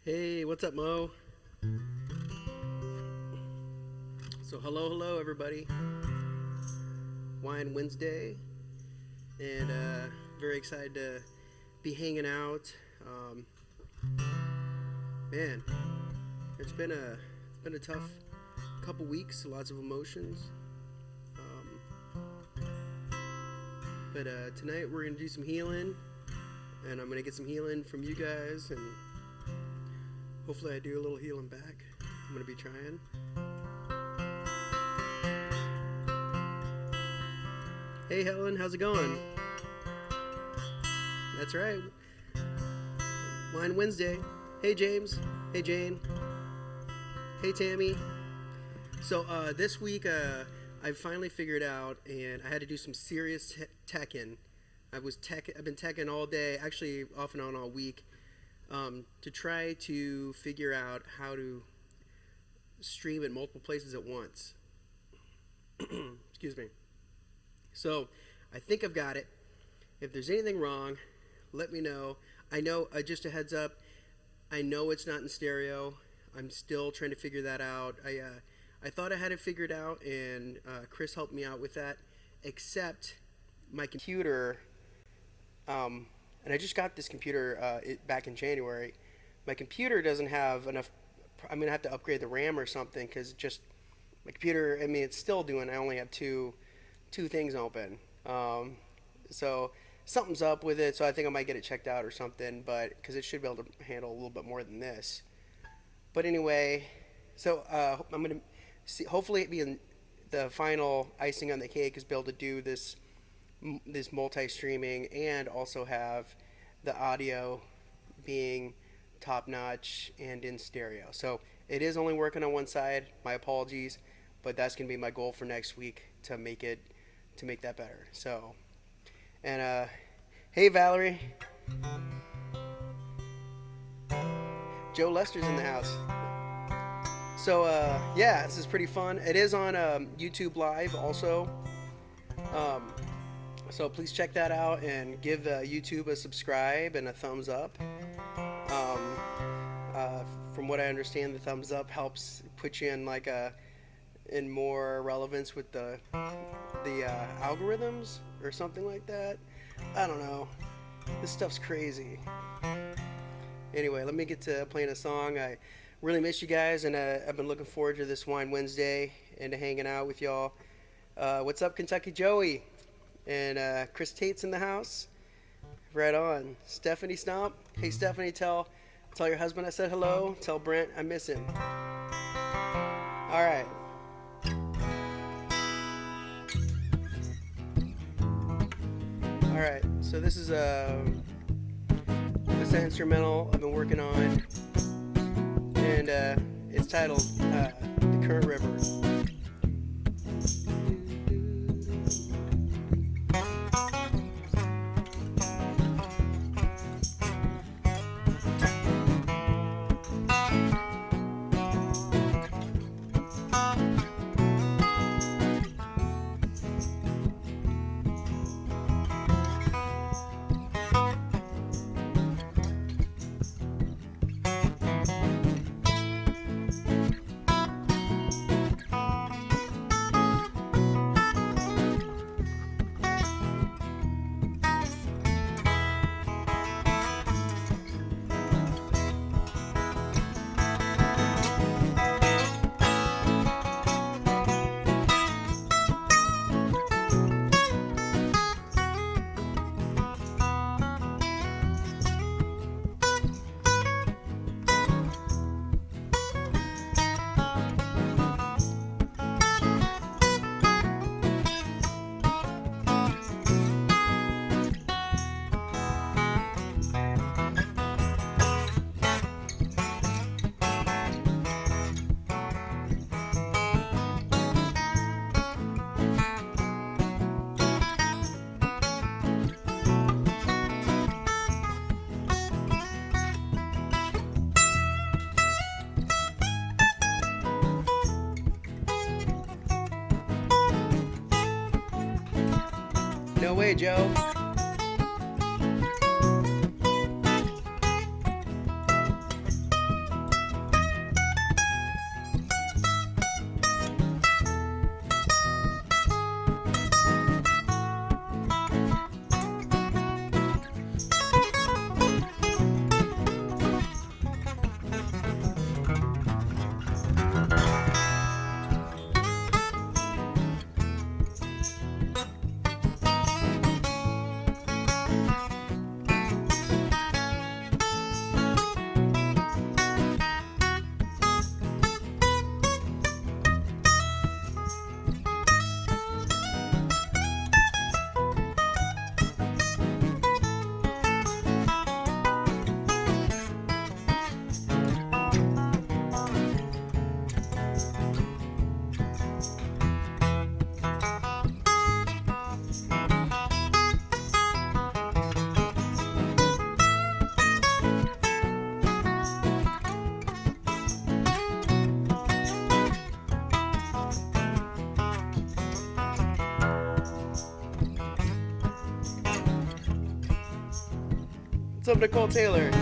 Hey, what's up, Mo? So, hello, everybody. Wine Wednesday, and very excited to be hanging out. Man, it's been a tough couple weeks, lots of emotions. But tonight we're gonna do some healing, and I'm gonna get some healing from you guys, and hopefully I do a little healing back. I'm gonna be trying. Hey Helen, how's it going? That's right. Wine Wednesday. Hey James. Hey Jane. Hey Tammy. So this week I finally figured out, and I had to do some serious teching. I've been teching all day, actually off and on all week, to try to figure out how to stream in multiple places at once. Excuse me. So I think I've got it. If there's anything wrong, let me know. I know, just a heads up, I know it's not in stereo. I'm still trying to figure that out. I thought I had it figured out, and Chris helped me out with that, except my computer, and I just got this computer back in January. My computer doesn't have enough. I'm going to have to upgrade the RAM or something, because just my computer, I mean, it's still doing, I only have two things open. So something's up with it, so I think I might get it checked out or something, but because it should be able to handle a little bit more than this. But anyway, so I'm going to see, hopefully it be the final icing on the cake is be able to do this multi-streaming and also have the audio being top-notch and in stereo. So it is only working on one side. My apologies, but that's going to be my goal for next week to make that better. So, and hey Valerie, Joe Lester's in the house. So yeah, this is pretty fun. It is on YouTube Live also. So please check that out and give YouTube a subscribe and a thumbs up. From what I understand, the thumbs up helps put you in more relevance with the algorithms or something like that. I don't know. This stuff's crazy. Anyway, let me get to playing a song. I really miss you guys, and I've been looking forward to this Wine Wednesday and to hanging out with y'all. What's up, Kentucky Joey? And Chris Tate's in the house. Right on. Stephanie Stomp. Hey Stephanie, tell your husband I said hello. Tell Brent I miss him. All right. All right. So this is an instrumental I've been working on, and it's titled "The Current River." No way, Joe. What's up, Nicole Taylor?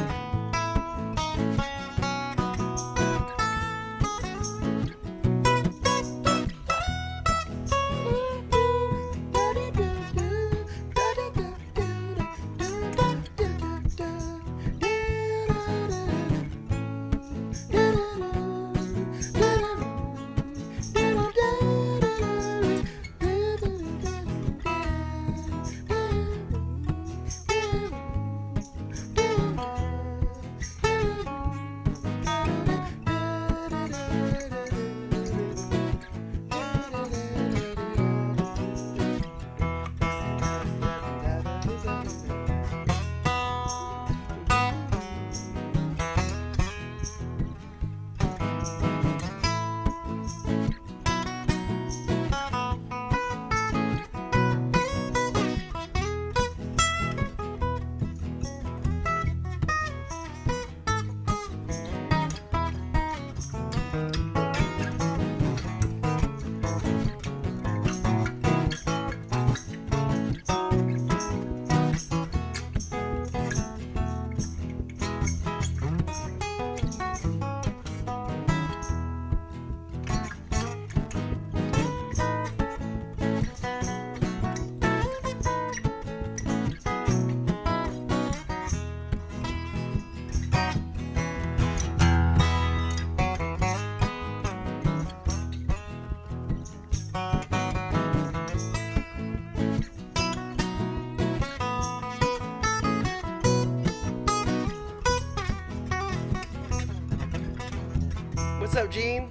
What's up, Gene?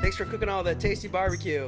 Thanks for cooking all that tasty barbecue.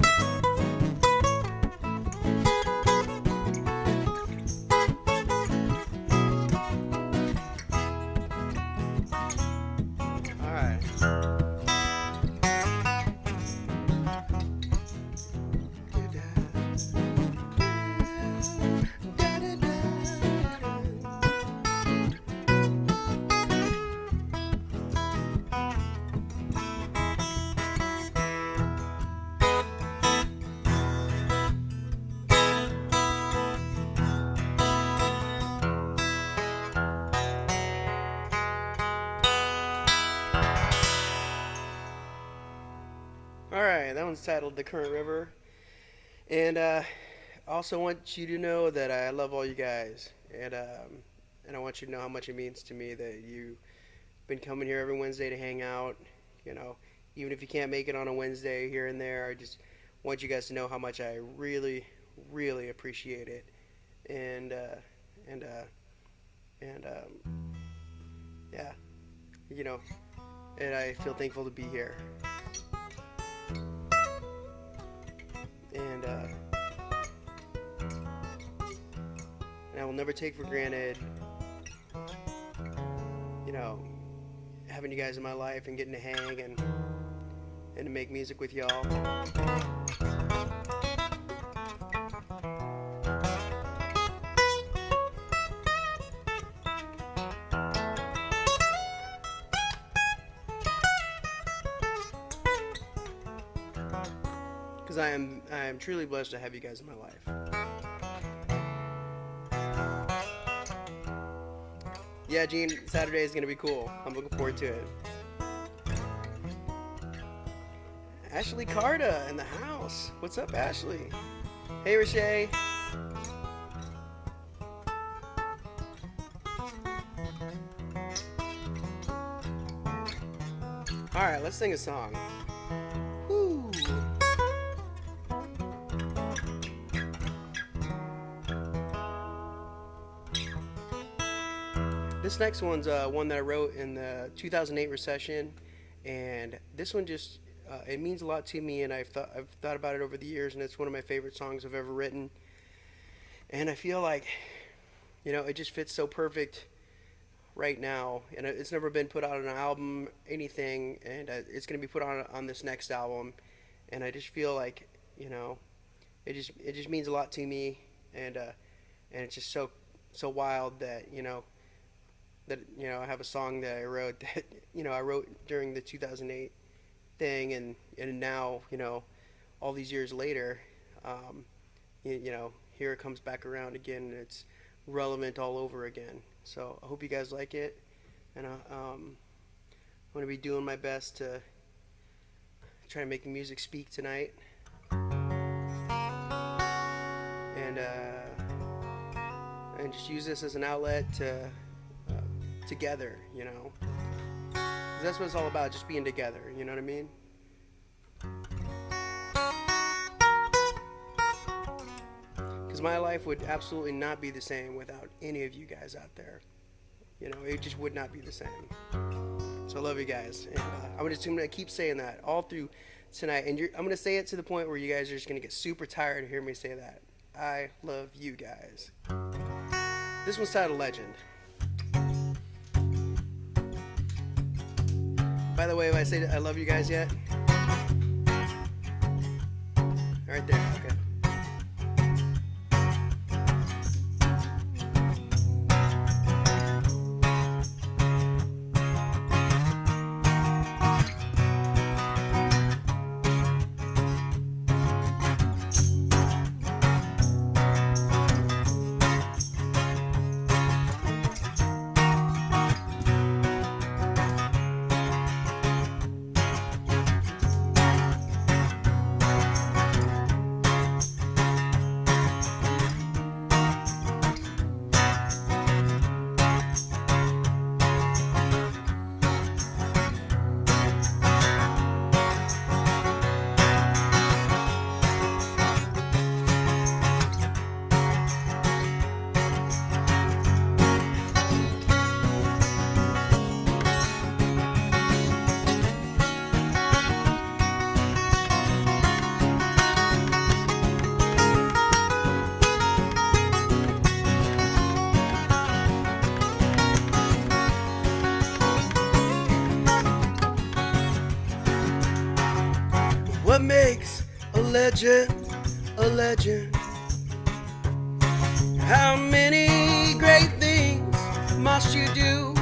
Alright, that one's titled The Current River. And I also want you to know that I love all you guys. And I want you to know how much it means to me that you've been coming here every Wednesday to hang out. You know, even if you can't make it on a Wednesday here and there, I just want you guys to know how much I really, really appreciate it. And yeah, you know, and I feel thankful to be here. And I will never take for granted, you know, having you guys in my life and getting to hang and to make music with y'all. Because I am truly blessed to have you guys in my life. Yeah, Gene, Saturday is going to be cool. I'm looking forward to it. Ashley Carta in the house. What's up, Ashley? Hey, Rashay. Alright, let's sing a song. Woo. This next one's one that I wrote in the 2008 recession, and this one just it means a lot to me, and I've thought about it over the years, and it's one of my favorite songs I've ever written. And I feel like, you know, it just fits so perfect right now, and it's never been put out on an album, anything, and it's going to be put on this next album, and I just feel like, you know, it just means a lot to me, and it's just so wild that, you know, I have a song that I wrote that, you know, I wrote during the 2008 thing, and now, you know, all these years later, you know, here it comes back around again, and it's relevant all over again. So I hope you guys like it, and I'm going to be doing my best to try to make the music speak tonight, and just use this as an outlet to together, you know. 'Cause that's what it's all about, just being together, you know what I mean? Because my life would absolutely not be the same without any of you guys out there. You know, it just would not be the same. So I love you guys, and I'm just going to keep saying that all through tonight, and I'm going to say it to the point where you guys are just going to get super tired of hearing me say that. I love you guys. This one's titled Legend. By the way, have I said I love you guys yet? Right there, okay. What makes a legend a legend? How many great things must you do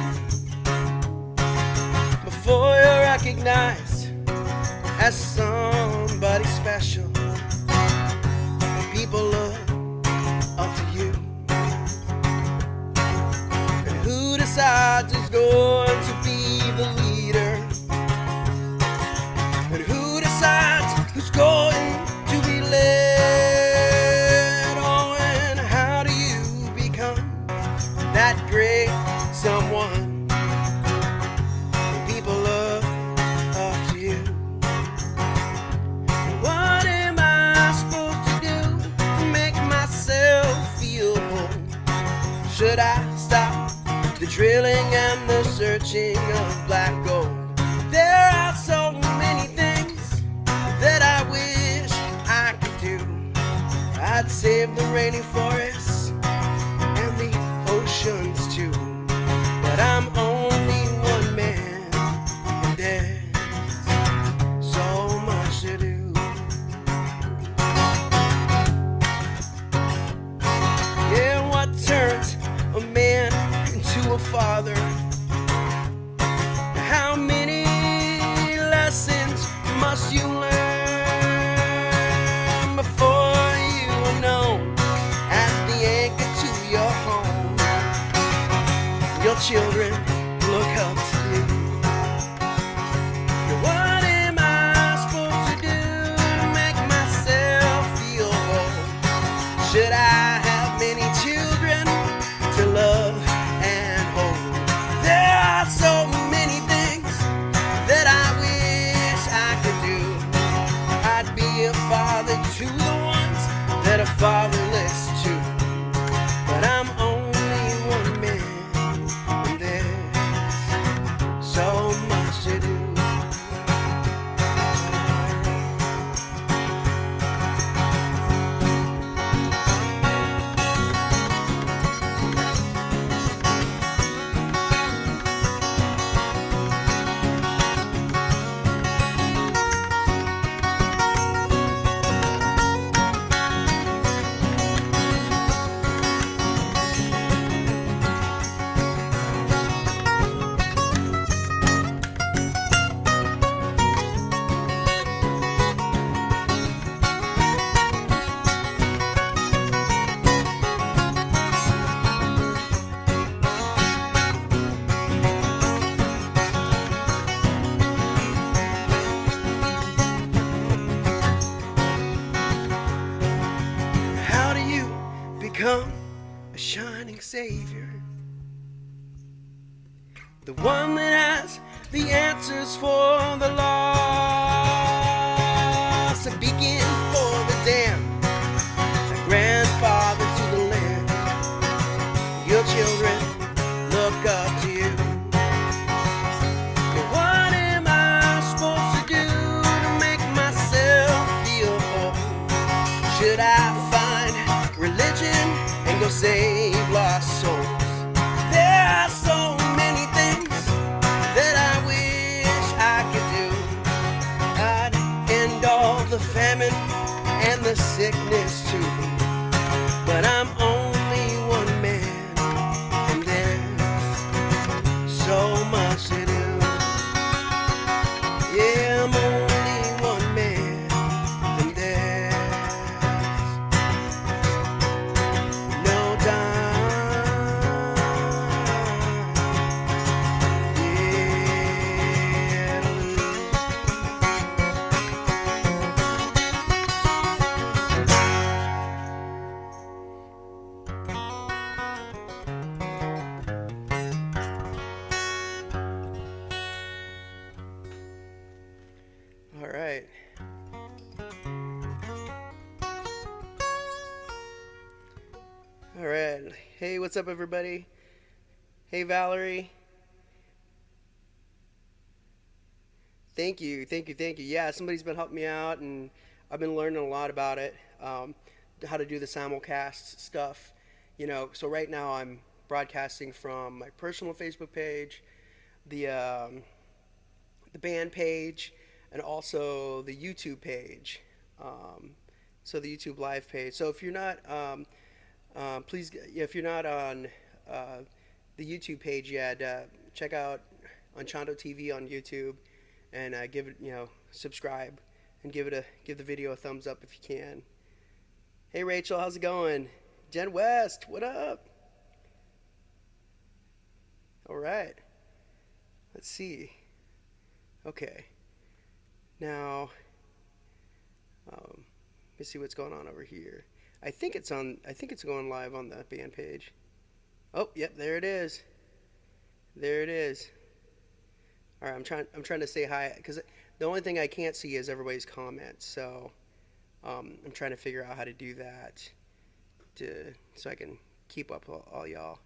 before you're recognized as somebody special? People look up to you. And who decides who's going to be the leader? And who decides who's going to be led? Oh, and how do you become that great someone? When people look up to you. What am I supposed to do to make myself feel whole? Should I stop the drilling and the searching of black gold? There are so many things that I wish I could do. I'd save the rainy forests and the oceans too. But I'm only one man, and there's so much to do. Yeah, what turns a man into a father? How many lessons must you learn before you are known as the Savior, the one that has the answers for the lost, a beacon for the damned, a grandfather to the land. Your children look up to you. But what am I supposed to do to make myself feel whole? Should I find religion and go save lost souls? There are so many things that I wish I could do. I'd end all the famine and the sickness too. But I'm only one man, and there's so much to do. Yeah, I'm only one man, and there's no time, yeah, to lose. All right. All right. Hey, what's up, everybody? Hey, Valerie. Thank you. Yeah, somebody's been helping me out, and I've been learning a lot about it, how to do the simulcast stuff. So right now I'm broadcasting from my personal Facebook page, the band page, and also the YouTube page. So the YouTube live page. So if you're not, if you're not on the YouTube page yet, check out Anchando TV on YouTube, and give it, subscribe, and give the video a thumbs up if you can. Hey Rachel, how's it going? Jen West, what up? All right. Let's see. Okay. Now, let me see what's going on over here. I think it's going live on the band page. Oh, yep, there it is. All right, I'm trying to say hi, because the only thing I can't see is everybody's comments. So, I'm trying to figure out how to do that so I can keep up all y'all.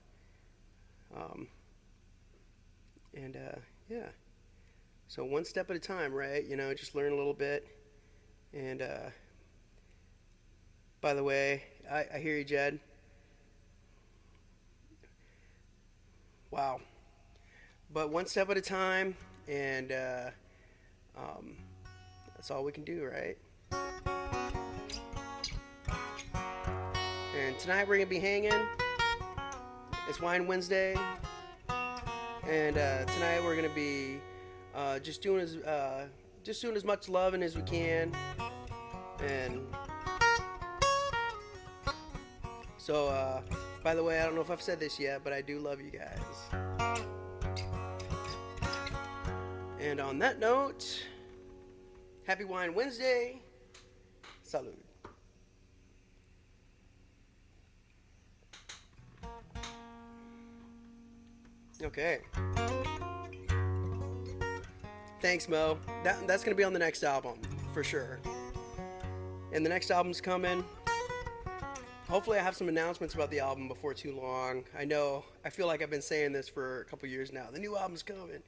Yeah. So one step at a time, right? Just learn a little bit. And by the way, I hear you, Jed. Wow. But one step at a time, and that's all we can do, right? And tonight we're going to be hanging. It's Wine Wednesday. And tonight we're going to be just doing as much loving as we can. And so, by the way, I don't know if I've said this yet, but I do love you guys. And on that note, happy Wine Wednesday. Salud. Okay. Thanks, Mo. That's going to be on the next album, for sure. And the next album's coming. Hopefully I have some announcements about the album before too long. I feel like I've been saying this for a couple years now. The new album's coming.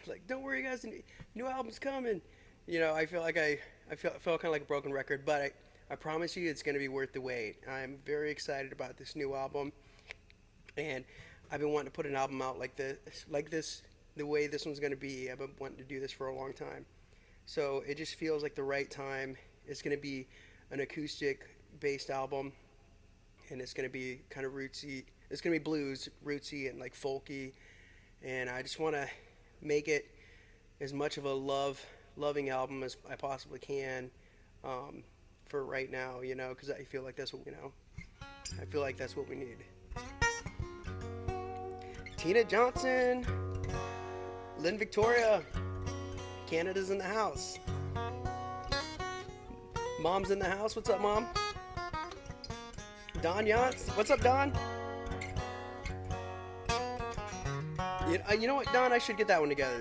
Like, don't worry, guys, the new album's coming. I feel like I felt kind of like a broken record, but I promise you it's going to be worth the wait. I'm very excited about this new album. And I've been wanting to put an album out like this, the way this one's going to be. I've been wanting to do this for a long time. So it just feels like the right time. It's going to be an acoustic-based album, and it's going to be kind of rootsy. It's going to be blues, rootsy, and like folky. And I just want to make it as much of a loving album as I possibly can for right now, because I feel like that's what we need. Tina Johnson, Lynn Victoria, Canada's in the house. Mom's in the house. What's up, Mom? Don Yance. What's up, Don? You know what, Don? I should get that one together.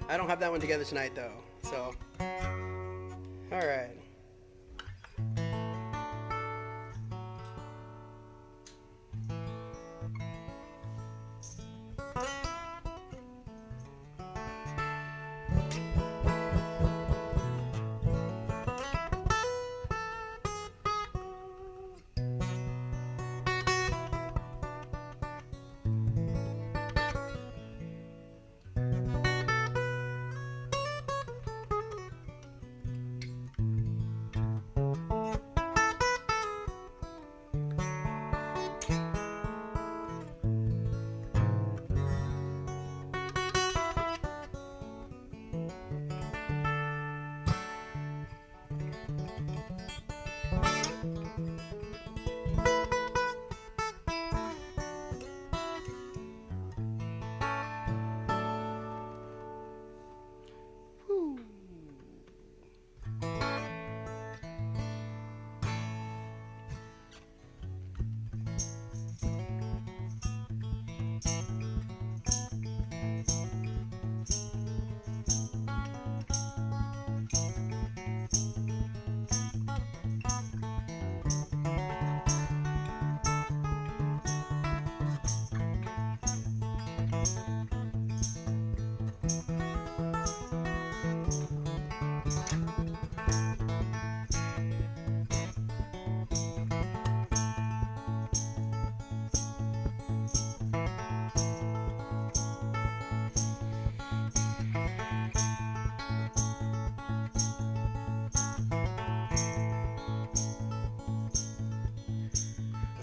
I don't have that one together tonight, though. So, all right.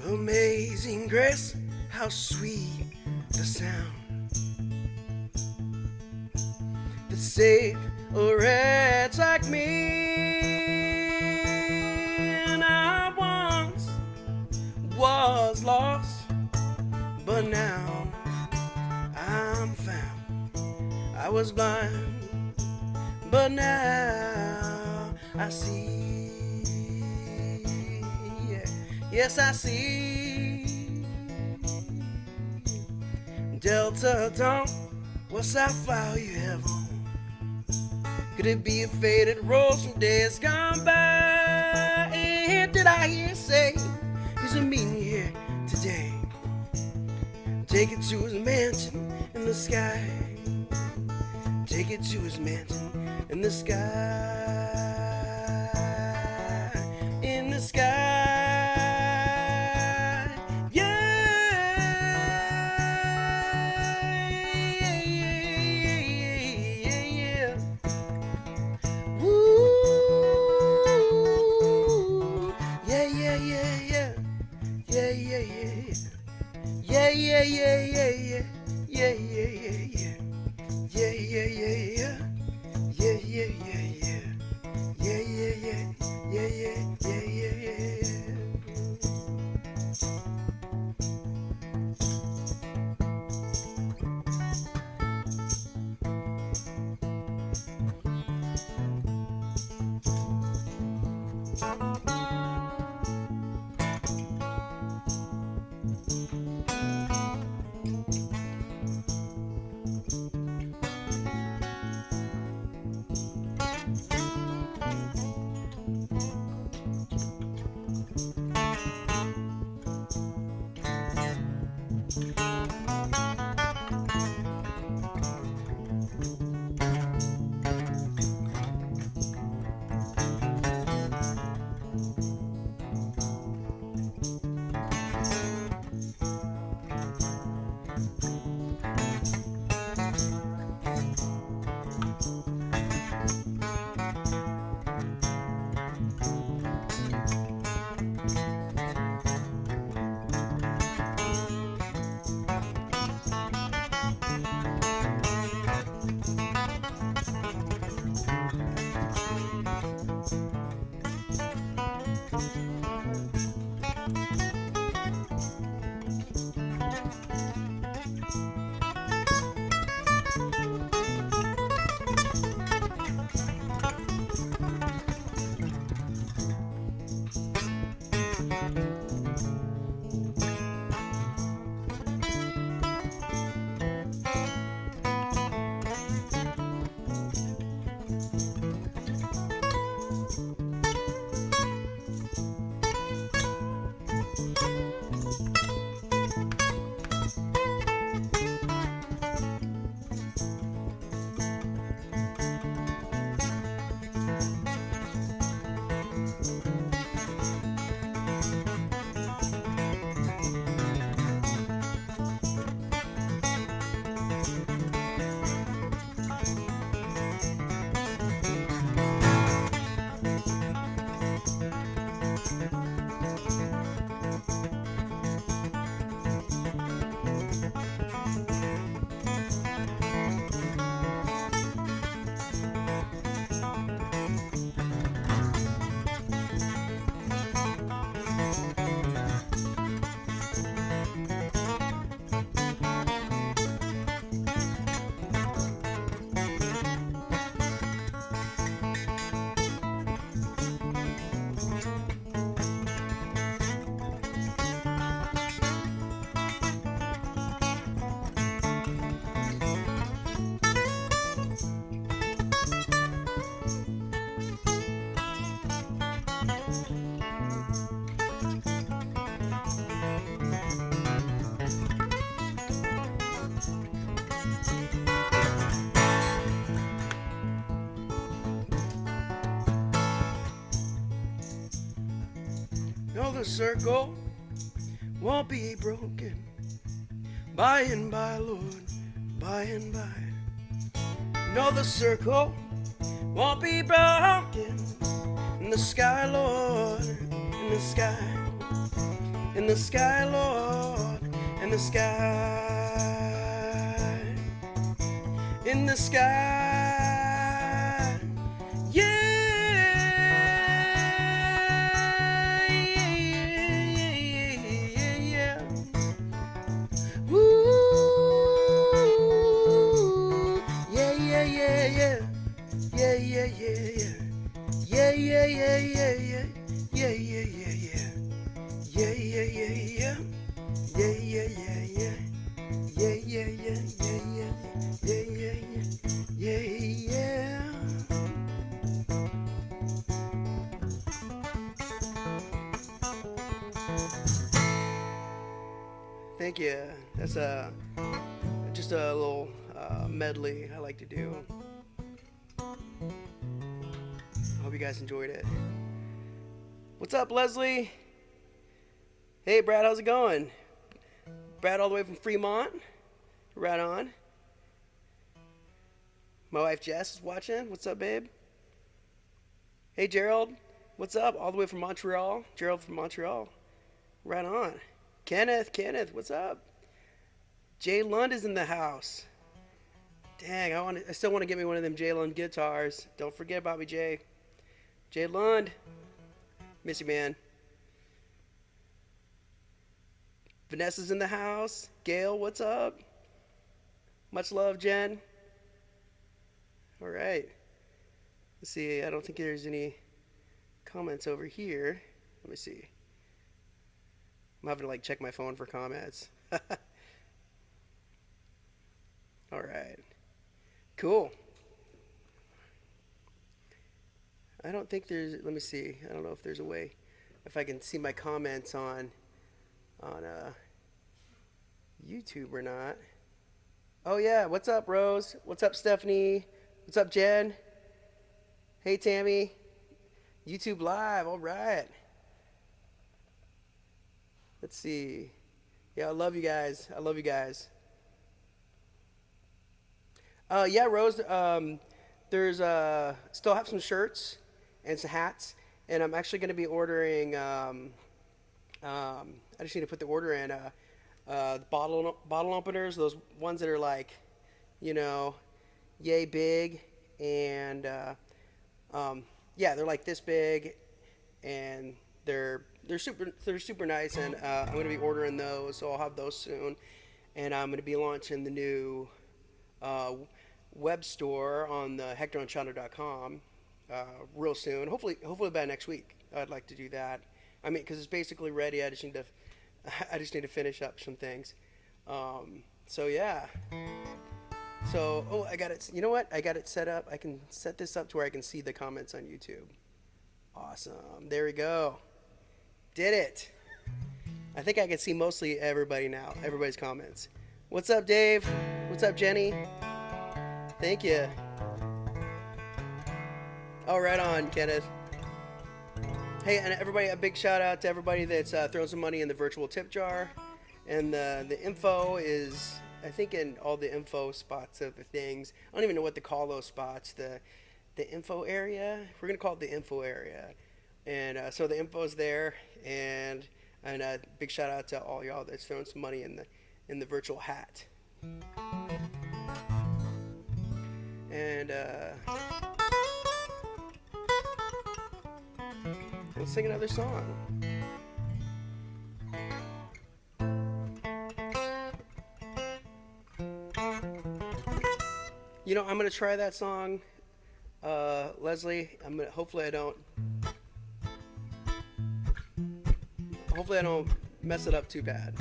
Amazing grace, how sweet the sound that saved a wretch like me. And I once was lost, but now I'm found. I was blind, but now I see. Yes, I see. Delta Dawn, what sapphire you have on? Could it be a faded rose from days gone by? And did I hear you say he's a meeting here today? Take it to his mansion in the sky. Take it to his mansion in the sky. In the sky. the circle won't be broken. By and by, Lord, by and by. No, the circle won't be broken. In the sky, Lord, in the sky. In the sky, Lord, in the sky. In the sky. Yeah. Thank you. That's just a little medley I like to do. Hope you guys enjoyed it. What's up, Leslie? Hey, Brad, how's it going? Brad all the way from Fremont. Right on. My wife Jess is watching. What's up, babe? Hey, Gerald. What's up? All the way from Montreal. Gerald from Montreal. Right on. Kenneth, what's up? Jay Lund is in the house. Dang, I still want to get me one of them Jay Lund guitars. Don't forget about me, Jay. Jay Lund. Miss you, man. Vanessa's in the house. Gail, what's up? Much love, Jen. All right. Let's see. I don't think there's any comments over here. Let me see. I'm having to like check my phone for comments. All right. Cool. I don't think there's, let me see. I don't know if there's a way, if I can see my comments on YouTube or not. Oh yeah, what's up, Rose? What's up, Stephanie? What's up, Jen? Hey, Tammy. YouTube Live, all right. Let's see. Yeah, I love you guys. Yeah, Rose, there's still have some shirts and some hats, and I'm actually going to be ordering, I just need to put the order in, bottle openers, those ones that are like, you know, yay big, and yeah, they're like this big, and they're super nice, and I'm going to be ordering those, so I'll have those soon, and I'm going to be launching the new web store on the HectorOnChannel.com real soon. Hopefully by next week. I'd like to do that. I mean, because it's basically ready. I just need to finish up some things. So yeah. So I got it. You know what? I got it set up. I can set this up to where I can see the comments on YouTube. Awesome. There we go. Did it. I think I can see mostly everybody now. Everybody's comments. What's up, Dave? What's up, Jenny? Thank you. Oh, right on, Kenneth. Hey, and everybody, a big shout out to everybody that's thrown some money in the virtual tip jar. And the info is, I think, in all the info spots of the things. I don't even know what to call those spots. The info area. We're gonna call it the info area. And so the info's there. And big shout out to all y'all that's thrown some money in the virtual hat. And let's sing another song. You know, I'm gonna try that song, Leslie. Hopefully I don't mess it up too bad.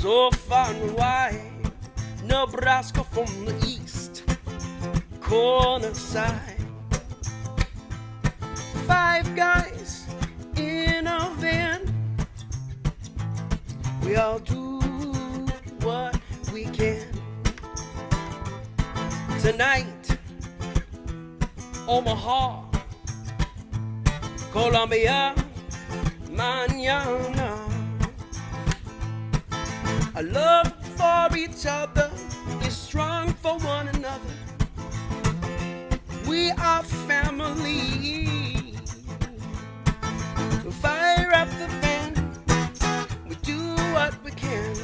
so far and wide. Nebraska from the east, corner side. 5 guys in a van. We all do what we can. Tonight, Omaha, Columbia, mañana. Our love for each other is strong for one another. We are family. So fire up the band. We do what we can,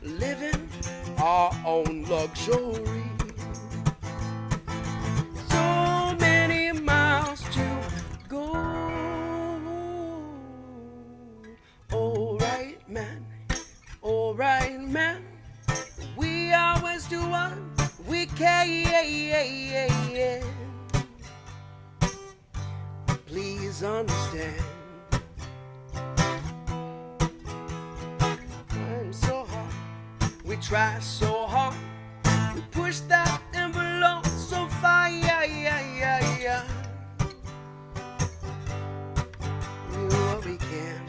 living our own luxury. So many miles to go. Alright, man. Alright, man. We always do what we can. Please understand. I'm so hard. We try so hard. We push that envelope so far. We do what we can.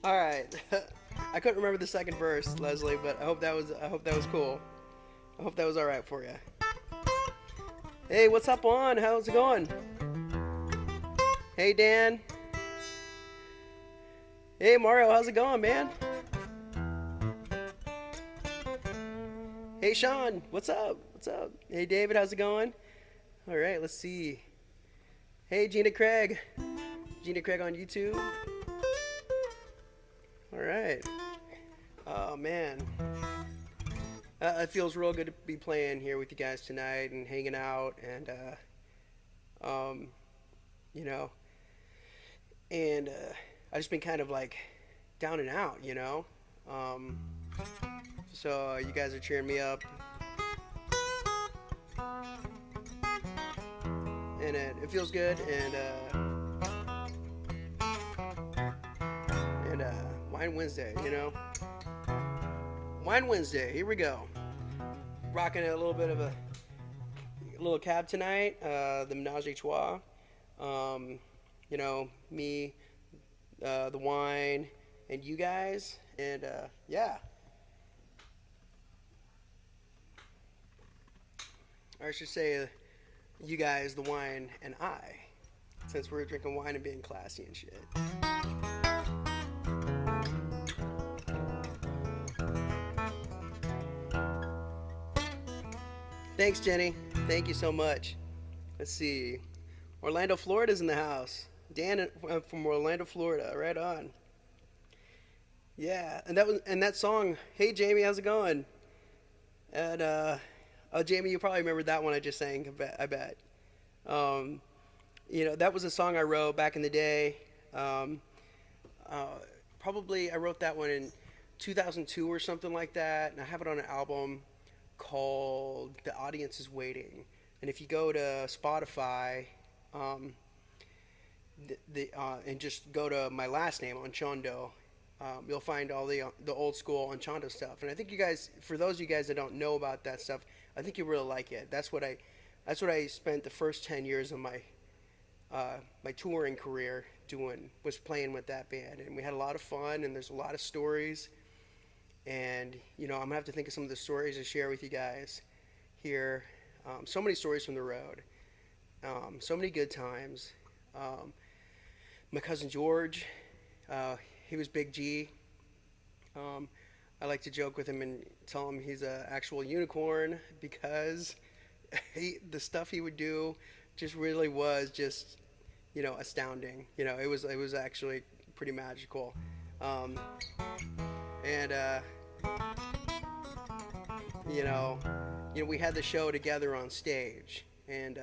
All right. I couldn't remember the second verse, Leslie, but I hope that was cool. I hope that was all right for you. Hey, what's up, on? How's it going? Hey, Dan. Hey, Mario, how's it going, man? Hey, Sean, what's up? What's up? Hey, David, how's it going? All right, let's see. Hey, Gina Craig. Gina Craig on YouTube. All right. Oh, man. It feels real good to be playing here with you guys tonight and hanging out and, you know, and I've just been kind of like down and out, you know. So you guys are cheering me up. And it feels good, and Wine Wednesday, you know. Wine Wednesday, here we go. Rocking a little bit of a little cab tonight, the Menage a Trois. You know, me, the wine, and you guys. And yeah, or I should say, you guys, the wine, and I, since we're drinking wine and being classy and shit. Thanks, Jenny. Thank you so much. Let's see. Orlando, Florida's in the house. Dan from Orlando, Florida. Right on. Yeah, and that song. Hey, Jamie, how's it going? And oh, Jamie, you probably remember that one I just sang. I bet. Um, that was a song I wrote back in the day. Um, uh, Probably I wrote that one in 2002 or something like that, and I have it on an album called "The Audience Is Waiting." And if you go to Spotify, um, and just go to my last name Anchondo, you'll find all the old school Anchondo stuff. And I think you guys, for those of you guys that don't know about that stuff, I think you really like it. That's what I spent the first 10 years of my touring career doing, was playing with that band, and we had a lot of fun. And there's a lot of stories, and I'm gonna have to think of some of the stories to share with you guys here. So many stories from the road, so many good times. Um, my cousin George, he was Big G. Um, I like to joke with him and tell him he's an actual unicorn because the stuff he would do just really was just astounding. It was actually pretty magical. Um, and you know, we had the show together on stage, and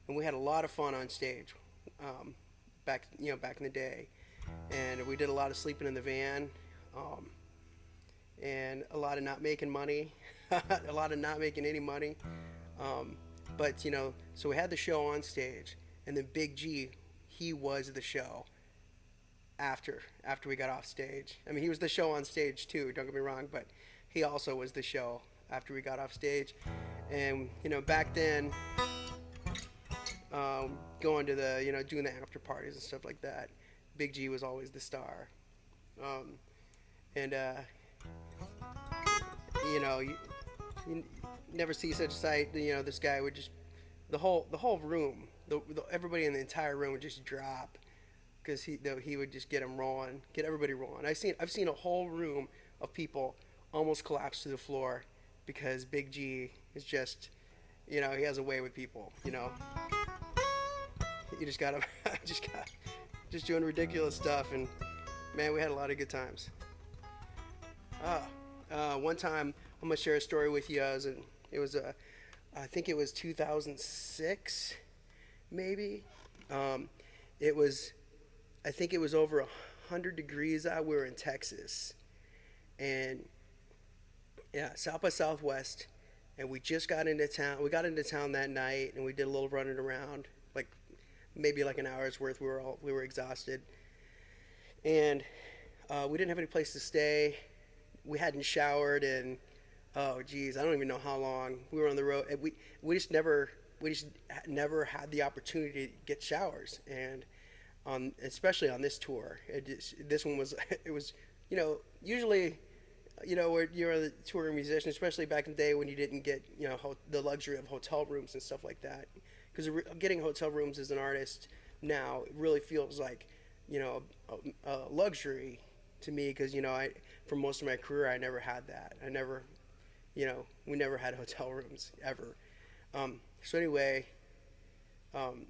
we had a lot of fun on stage, back in the day, and we did a lot of sleeping in the van, um, and a lot of not making money, a lot of not making any money, um, but so we had the show on stage, and then Big G, he was the show after we got off stage. I mean, he was the show on stage too, don't get me wrong, but he also was the show after we got off stage. And back then, going to doing the after parties and stuff like that, Big G was always the star. And you never see such a sight. This guy would just, the whole room, everybody in the entire room would just drop, because he would just get everybody rolling. I've seen a whole room of people almost collapse to the floor because Big G is just, he has a way with people. You just gotta, just doing ridiculous stuff, and man, we had a lot of good times. One time, I'm gonna share a story with you. I think it was 2006, maybe. I think it was over 100 degrees out. We were in Texas, and yeah, South by Southwest, and we just got into town. We got into town that night, and we did a little running around, like maybe like an hour's worth. We were exhausted, and we didn't have any place to stay. We hadn't showered, and oh geez, I don't even know how long we were on the road. And we just never had the opportunity to get showers, and especially on this tour, this one was it was usually where you're a touring musician, especially back in the day when you didn't get the luxury of hotel rooms and stuff like that, because getting hotel rooms as an artist now, it really feels like a luxury to me, because for most of my career I never had that. We never had hotel rooms ever. So anyway,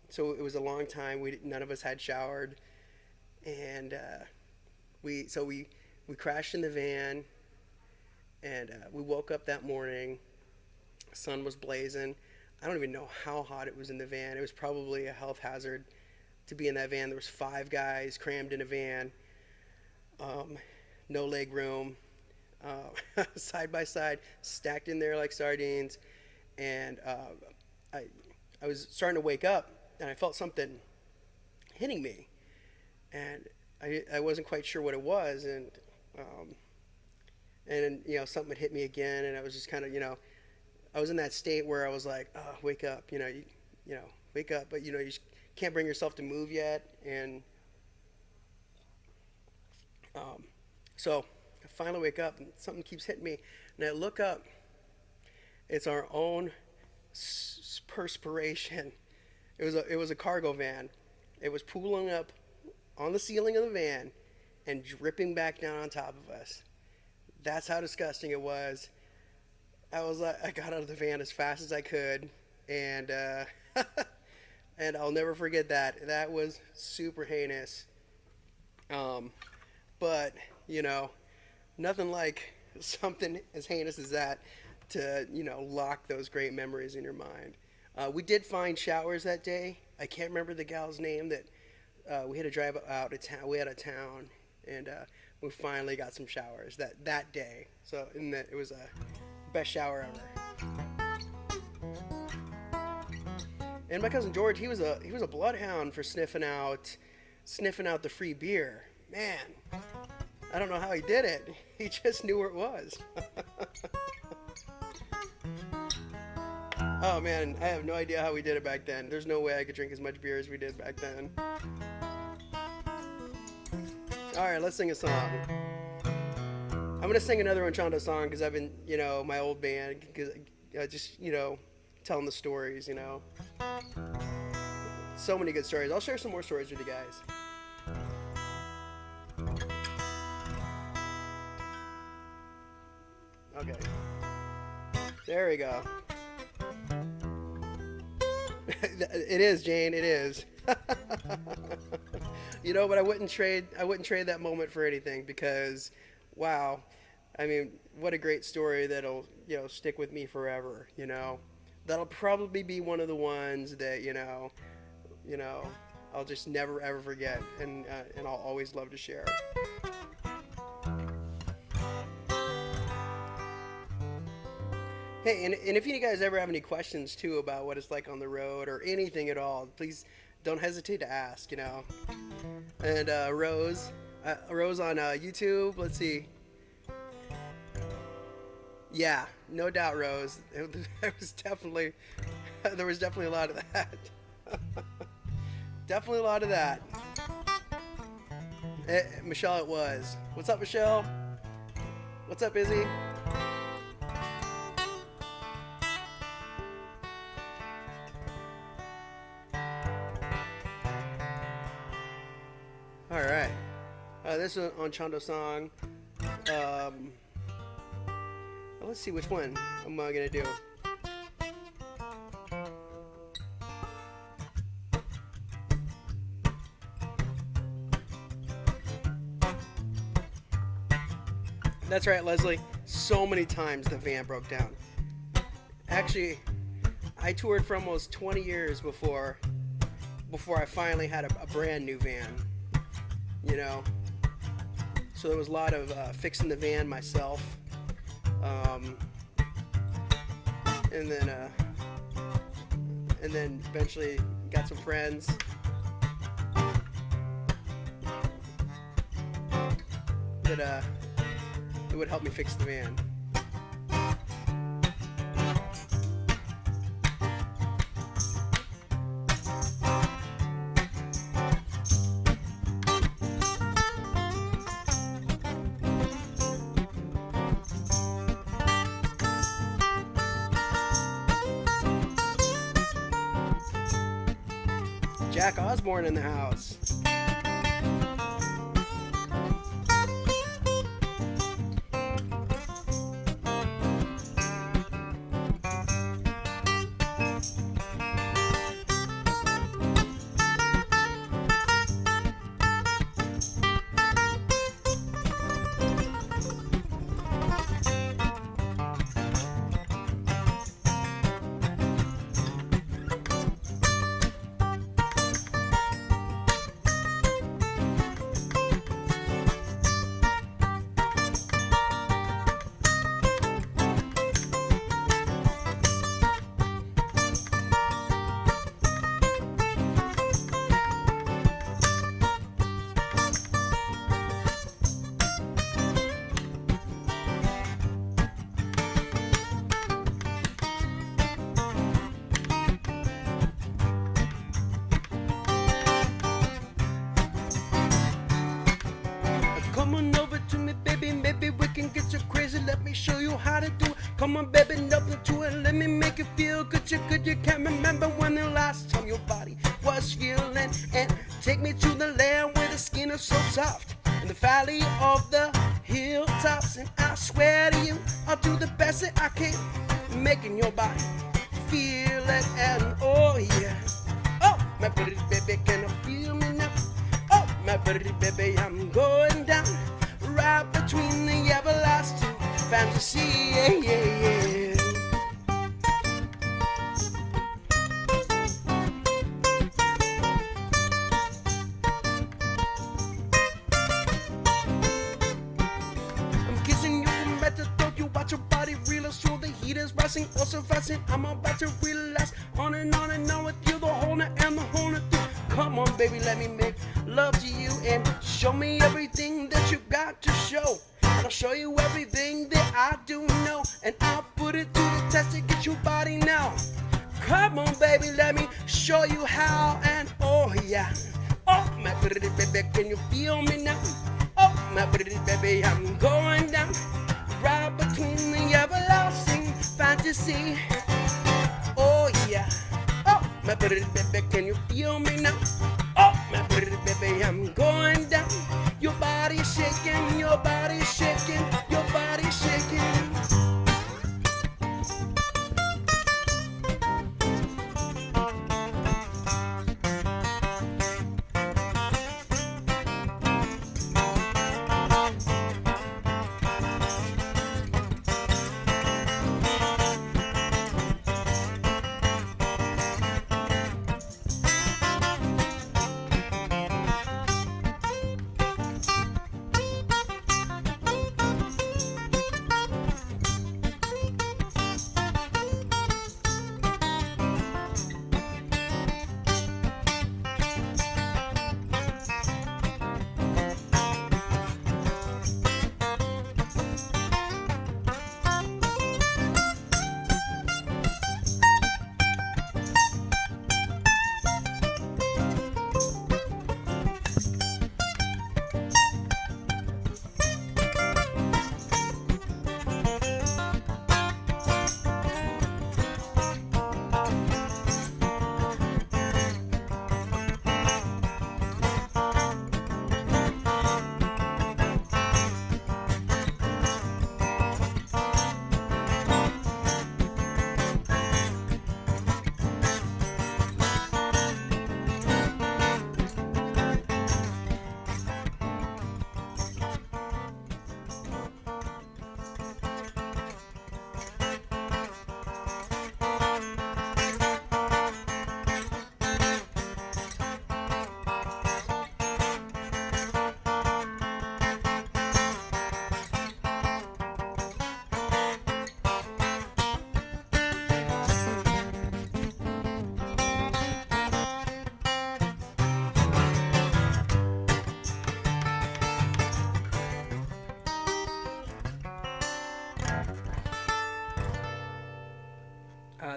so it was a long time. None of us had showered, and we crashed in the van, and we woke up that morning. Sun was blazing. I don't even know how hot it was in the van. It was probably a health hazard to be in that van. There was 5 guys crammed in a van, no leg room, side by side, stacked in there like sardines, and I was starting to wake up, and I felt something hitting me, and I wasn't quite sure what it was, and something had hit me again, and I was just kind of I was in that state where I was like, oh, wake up, wake up, but you just can't bring yourself to move yet, and So I finally wake up and something keeps hitting me, and I look up. It's our own perspiration. It was a cargo van. It was pooling up on the ceiling of the van and dripping back down on top of us. That's how disgusting it was. I got out of the van as fast as I could, and and I'll never forget that. That was super heinous. But nothing like something as heinous as that to lock those great memories in your mind. We did find showers that day. I can't remember the gal's name that we had to drive out of town. We had a town, and we finally got some showers that day. So it was a best shower ever. And my cousin George, he was a bloodhound for sniffing out the free beer. Man, I don't know how he did it. He just knew where it was. Oh man, I have no idea how we did it back then. There's no way I could drink as much beer as we did back then. Alright, let's sing a song. I'm going to sing another Enchando song because I've been, my old band, because just, telling the stories, So many good stories. I'll share some more stories with you guys. Okay. There we go. It is, Jane. It is. But I wouldn't trade that moment for anything because, wow, I mean, what a great story that'll stick with me forever. That'll probably be one of the ones that I'll just never ever forget, and I'll always love to share. Hey, and if you guys ever have any questions, too, about what it's like on the road or anything at all, please don't hesitate to ask, And Rose on YouTube, let's see. Yeah, no doubt, Rose. There was definitely a lot of that. Definitely a lot of that. Michelle, it was. What's up, Michelle? What's up, Izzy? All right. This is an Enchando song. Let's see which one I'm gonna do. That's right, Leslie. So many times the van broke down. Actually, I toured for almost 20 years before I finally had a brand new van. So there was a lot of fixing the van myself, and then eventually got some friends that would help me fix the van. Jack Osborne in the house. Come on, baby, nothing to it. Let me make you feel good. You can't remember when the last time your body was feeling. And take me to the land where the skin is so soft, in the valley of the hilltops. And I swear to you, I'll do the best that I can, making your body feel it. And oh yeah, oh my pretty baby, can you feel me now? Oh my pretty baby, I'm going down right between the everlasting fantasy. Yeah, yeah, yeah. I'm kissing you from head to toe. You watch your body real slow. The heat is rising, also fasting. I'm about to relax. On and on with you, the whole night and the whole night through. Come on, baby, let me make love to you and show me everything that you got to show. And I'll show you everything that I do know, and I'll put it to the test to get your body now. Come on, baby, let me show you how. And oh yeah, oh my pretty baby, can you feel me now? Oh my pretty baby, I'm going down right between the everlasting fantasy. Oh yeah, oh my pretty baby, can you feel me now? Oh my pretty baby, I'm going down. Your body's shaking, your body's shaking, your body's shaking.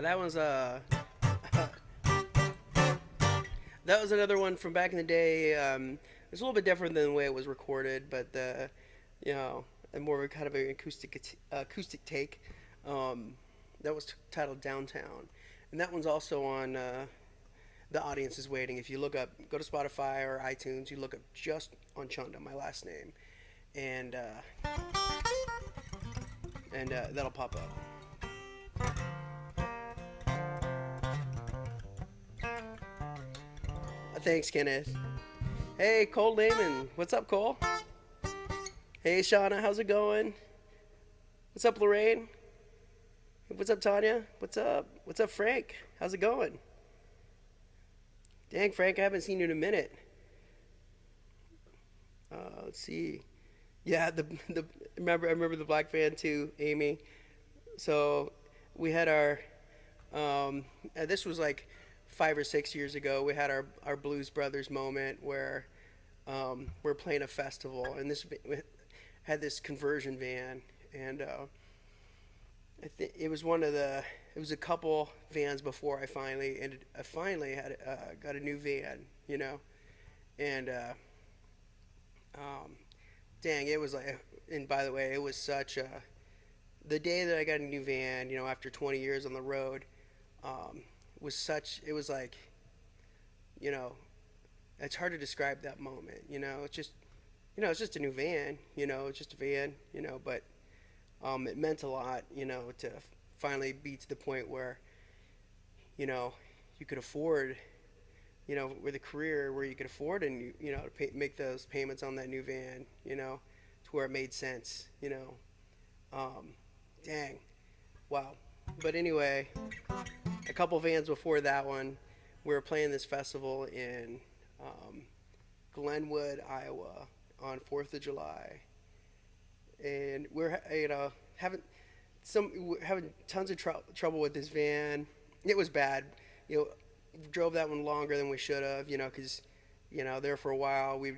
That was that was another one from back in the day. It's a little bit different than the way it was recorded, but you know, and more of a kind of an acoustic take. That was titled Downtown, and that one's also on The Audience Is Waiting. If you look up, go to Spotify or iTunes, you look up just on Chunda, my last name, and that'll pop up. Thanks, Kenneth. Hey, Cole Lehman. What's up, Cole? Hey, Shauna. How's it going? What's up, Lorraine? What's up, Tanya? What's up? What's up, Frank? How's it going? Dang, Frank, I haven't seen you in a minute. Let's see. Yeah, I remember the black van too, Amy. So we had our this was like 5 or 6 years ago. We had our Blues Brothers moment where we're playing a festival, and we had this conversion van, and it was it was a couple vans before I finally had got a new van, you know, and dang, it was like, and by the way, it was such a the day that I got a new van, after 20 years on the road, um, it was like, you know, it's hard to describe that moment. It's just a new van. It's just a van. But it meant a lot. To finally be to the point where, you could afford, with a career where you could afford and to make those payments on that new van. To where it made sense. Um, Dang, wow. But anyway, a couple vans before that one, we were playing this festival in um, Glenwood, Iowa, on 4th of July, and we're having tons of trouble with this van. It was bad. Drove that one longer than we should have. Because there for a while we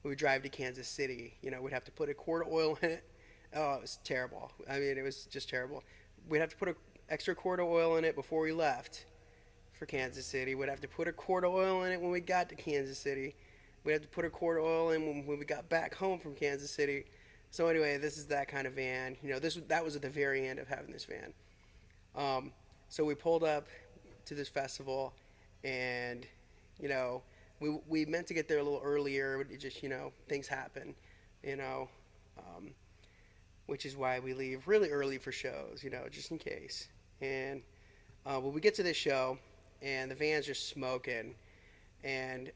would drive to Kansas City. We'd have to put a quart of oil in it. Oh, it was terrible. I mean, it was just terrible. We'd have to put an extra quart of oil in it before we left for Kansas City. We'd have to put a quart of oil in it when we got to Kansas City. We'd have to put a quart of oil in when we got back home from Kansas City. So anyway, this is that kind of van. That was at the very end of having this van. So we pulled up to this festival, and we meant to get there a little earlier, but it just things happen, which is why we leave really early for shows, just in case. And when we get to this show, and the van's just smoking, and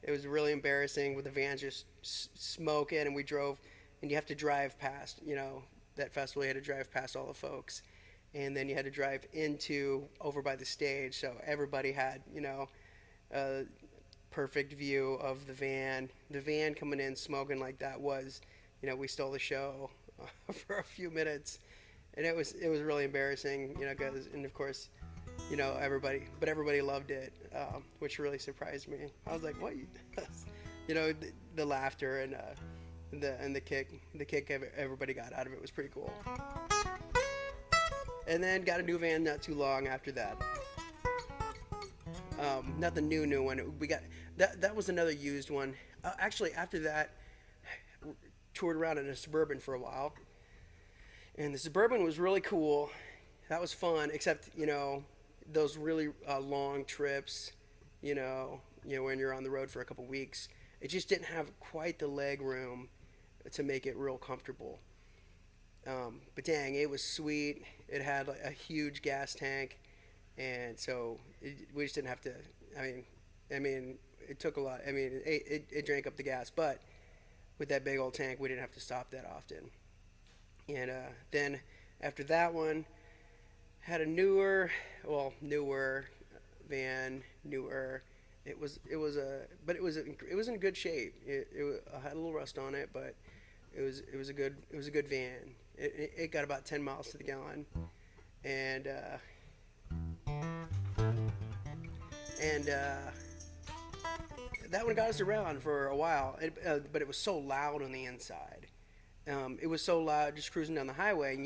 it was really embarrassing with the van just smoking, and we drove, and you have to drive past, that festival. You had to drive past all the folks, and then you had to drive over by the stage, so everybody had, a perfect view of the van. The van coming in smoking like that was, we stole the show for a few minutes, and it was really embarrassing, and of course, everybody loved it, which really surprised me. I was like, what? The laughter and the kick everybody got out of it was pretty cool. And then got a new van not too long after that. Not the new one. We got that was another used one. Actually, after that, toured around in a Suburban for a while, and the Suburban was really cool. That was fun, except those really long trips, when you're on the road for a couple weeks, it just didn't have quite the leg room to make it real comfortable. But dang, it was sweet. It had a huge gas tank, and so we just didn't have to. I mean, it took a lot. I mean, it drank up the gas, but with that big old tank, we didn't have to stop that often. And then after that one, had a newer van, It was in good shape. It had a little rust on it, but it was a good van. It got about 10 miles to the gallon, and that one got us around for a while. But it was so loud on the inside. It was so loud just cruising down the highway,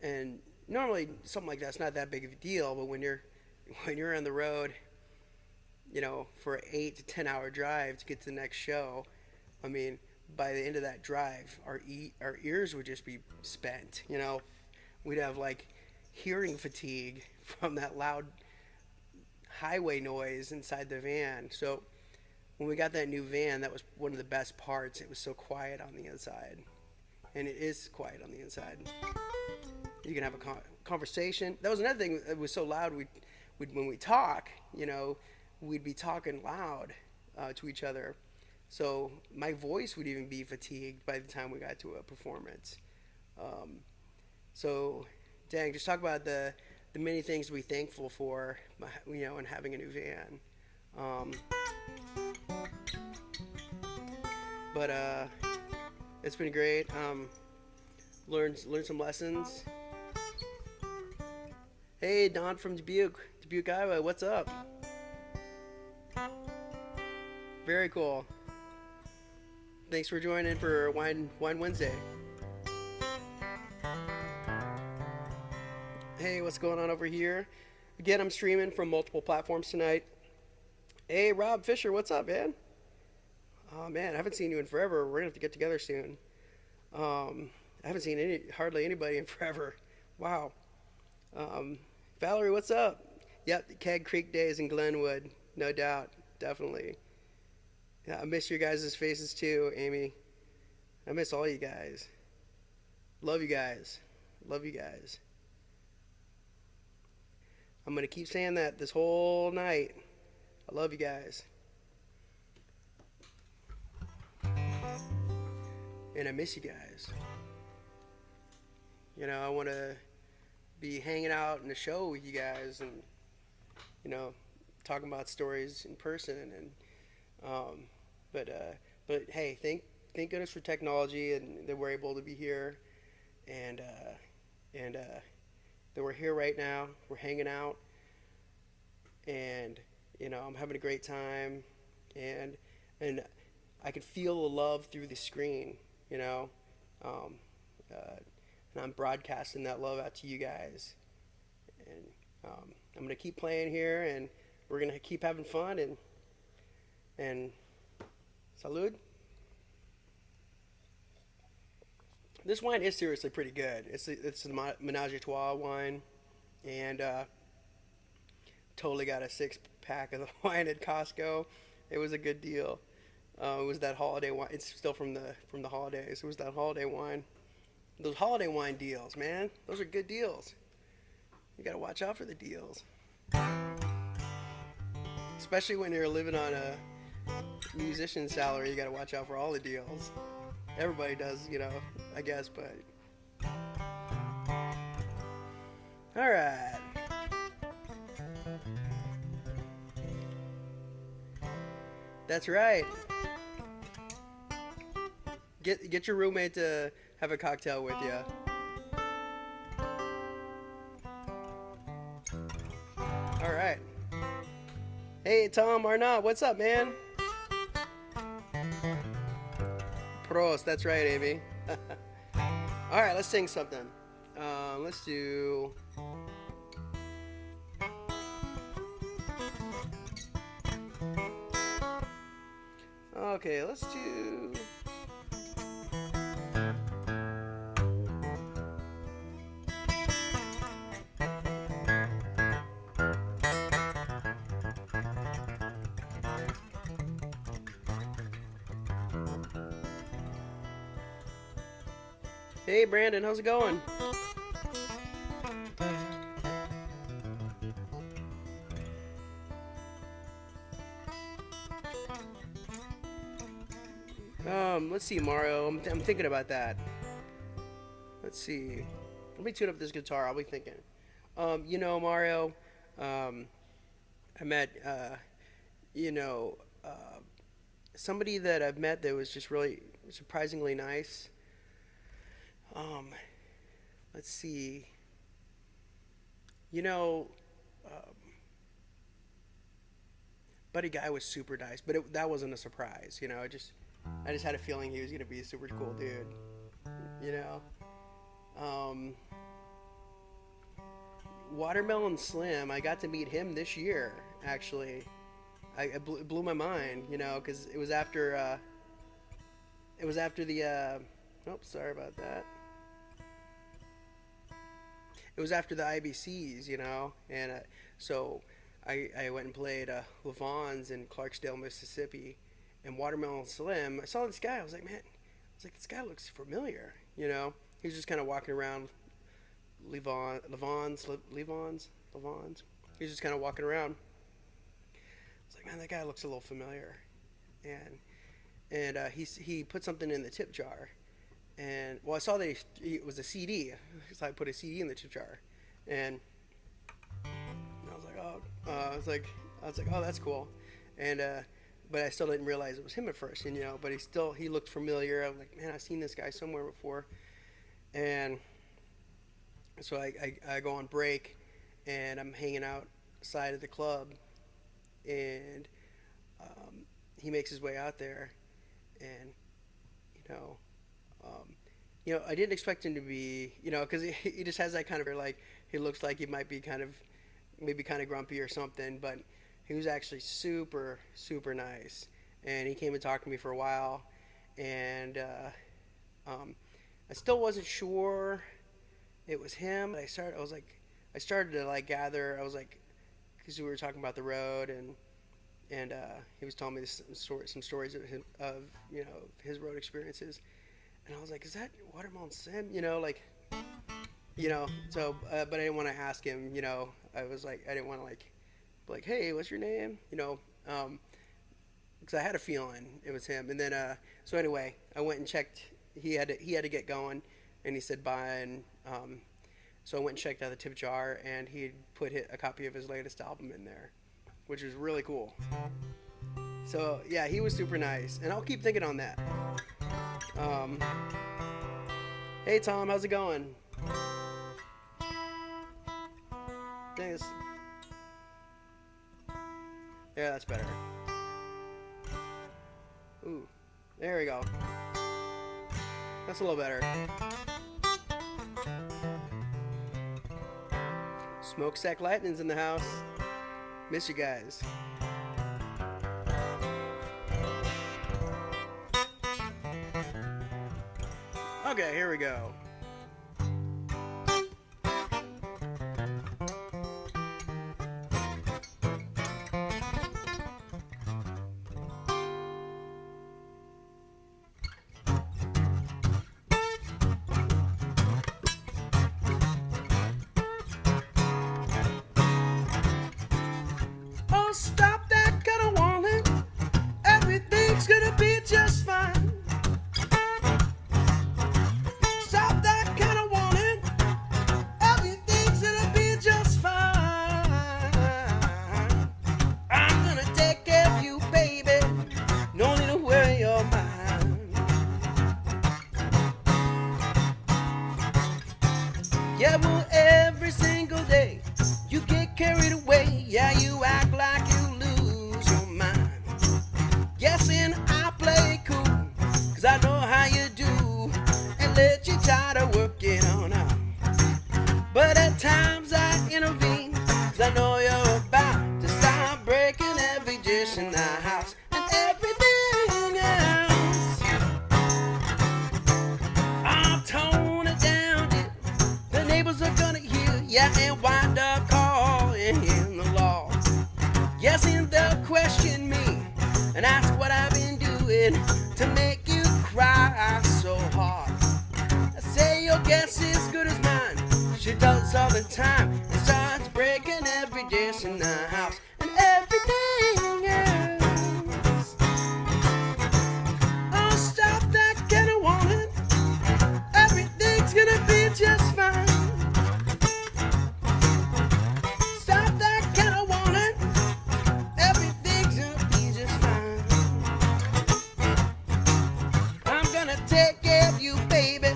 and normally something like that's not that big of a deal, but when you're on the road, for an 8 to 10 hour drive to get to the next show, I mean, by the end of that drive, our ears would just be spent. We'd have like hearing fatigue from that loud highway noise inside the van. So when we got that new van, that was one of the best parts. It was so quiet on the inside, and it is quiet on the inside. You can have a conversation. That was another thing. It was so loud. When we talk, we'd be talking loud to each other. So my voice would even be fatigued by the time we got to a performance. So, dang, just talk about the many things to be thankful for, and having a new van. But it's been great. Learned some lessons. Hey, Don from Dubuque, Iowa. What's up? Very cool. Thanks for joining for Wine Wednesday. Hey, what's going on over here? Again, I'm streaming from multiple platforms tonight. Hey, Rob Fisher, what's up, man? Oh, man, I haven't seen you in forever. We're going to have to get together soon. I haven't seen hardly anybody in forever. Wow. Um, Valerie, what's up? Yep, Keg Creek days in Glenwood, no doubt, definitely. Yeah, I miss your guys' faces too, Amy. I miss all you guys. Love you guys. Love you guys. I'm gonna keep saying that this whole night. I love you guys, and I miss you guys. I want to be hanging out in the show with you guys, and you know, talking about stories in person. And um, but hey, thank goodness for technology and that we're able to be here, and that we're here right now. We're hanging out, and I'm having a great time, and and I can feel the love through the screen. You know, um, uh, and I'm broadcasting that love out to you guys, and I'm gonna keep playing here, and we're gonna keep having fun, and salud. This wine is seriously pretty good. It's a Menage a Trois wine, and totally got a 6 pack of the wine at Costco. It was a good deal. It was that holiday wine. It's still from the holidays. It was that holiday wine. Those holiday wine deals, man. Those are good deals. You gotta watch out for the deals, especially when you're living on a musician salary. You gotta watch out for all the deals. Everybody does, I guess, but all right. That's right. Get your roommate to have a cocktail with you. All right. Hey, Tom Arnott, what's up, man? Prost, that's right, Amy. All right, let's sing something. Let's do. Okay, let's do. Hey, Brandon, how's it going? Let's see, Mario. I'm thinking about that. Let's see. Let me tune up this guitar. I'll be thinking. Mario. Um, I met, you know, somebody that I've met that was just really surprisingly nice. Um, let's see. You know, um, Buddy Guy was super nice, but that wasn't a surprise. I just had a feeling he was gonna be a super cool dude. You know, um, Watermelon Slim. I got to meet him this year. Actually, it blew my mind. Because it was after. It was after the. Oh, sorry about that. It was after the IBCs, and so I went and played Levon's in Clarksdale, Mississippi, and Watermelon Slim. I saw this guy. I was like, man, this guy looks familiar. He was just kind of walking around Levon's. He was just kind of walking around. I was like, man, that guy looks a little familiar, and he put something in the tip jar. And I saw that it was a CD, so I put a CD in the tip jar, and I was like, oh, that's cool, and but I still didn't realize it was him at first, but he looked familiar. I was like, man, I've seen this guy somewhere before, and so I go on break, and I'm hanging outside of the club, and he makes his way out there, and I didn't expect him to be, because he just has that kind of like, he looks like he might be maybe kind of grumpy or something, but he was actually super, super nice. And he came and talked to me for a while, and I still wasn't sure it was him. I started to like gather. I was like, because we were talking about the road, and he was telling me some stories of his road experiences, and I was like, is that Watermelon Sim? Like, So, but I didn't want to ask him. I was like, I didn't want to like, be like, hey, what's your name? Because I had a feeling it was him. And then, so anyway, I went and checked. He had to get going, and he said bye. And so I went and checked out the tip jar, and he put a copy of his latest album in there, which was really cool. So yeah, he was super nice, and I'll keep thinking on that. Hey Tom, how's it going? Thanks. Yeah, that's better. Ooh, there we go. That's a little better. Smokestack Lightning's in the house. Miss you guys. Okay, here we go. Oh, stop that kind of warning. Everything's gonna be just fine. Stop that kind of warning. Everything's gonna be just fine. I'm gonna take care of you, baby. No need to worry your mind. Yeah, well, every single day you get carried away. Yeah, you act like you lose your mind. Yes, and I play cool, 'cause I know how you do, and let you try to work it on out. But at times I intervene, 'cause I know you're about to start breaking every dish in the house and everything else. I'll tone it down, dear. The neighbors are gonna hear, yeah, and wind up calling in the law. Yes, and they'll question me and ask what I've been doing to make you cry so hard. I say your guess is good as mine. She does all the time and starts breaking every dish in the house and everything else. Oh, stop that kind of warning. Everything's gonna be just fine. Stop that kind of warning. Everything's gonna be just fine. I'm gonna take care of you, baby.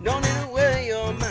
Don't need to worry your mind.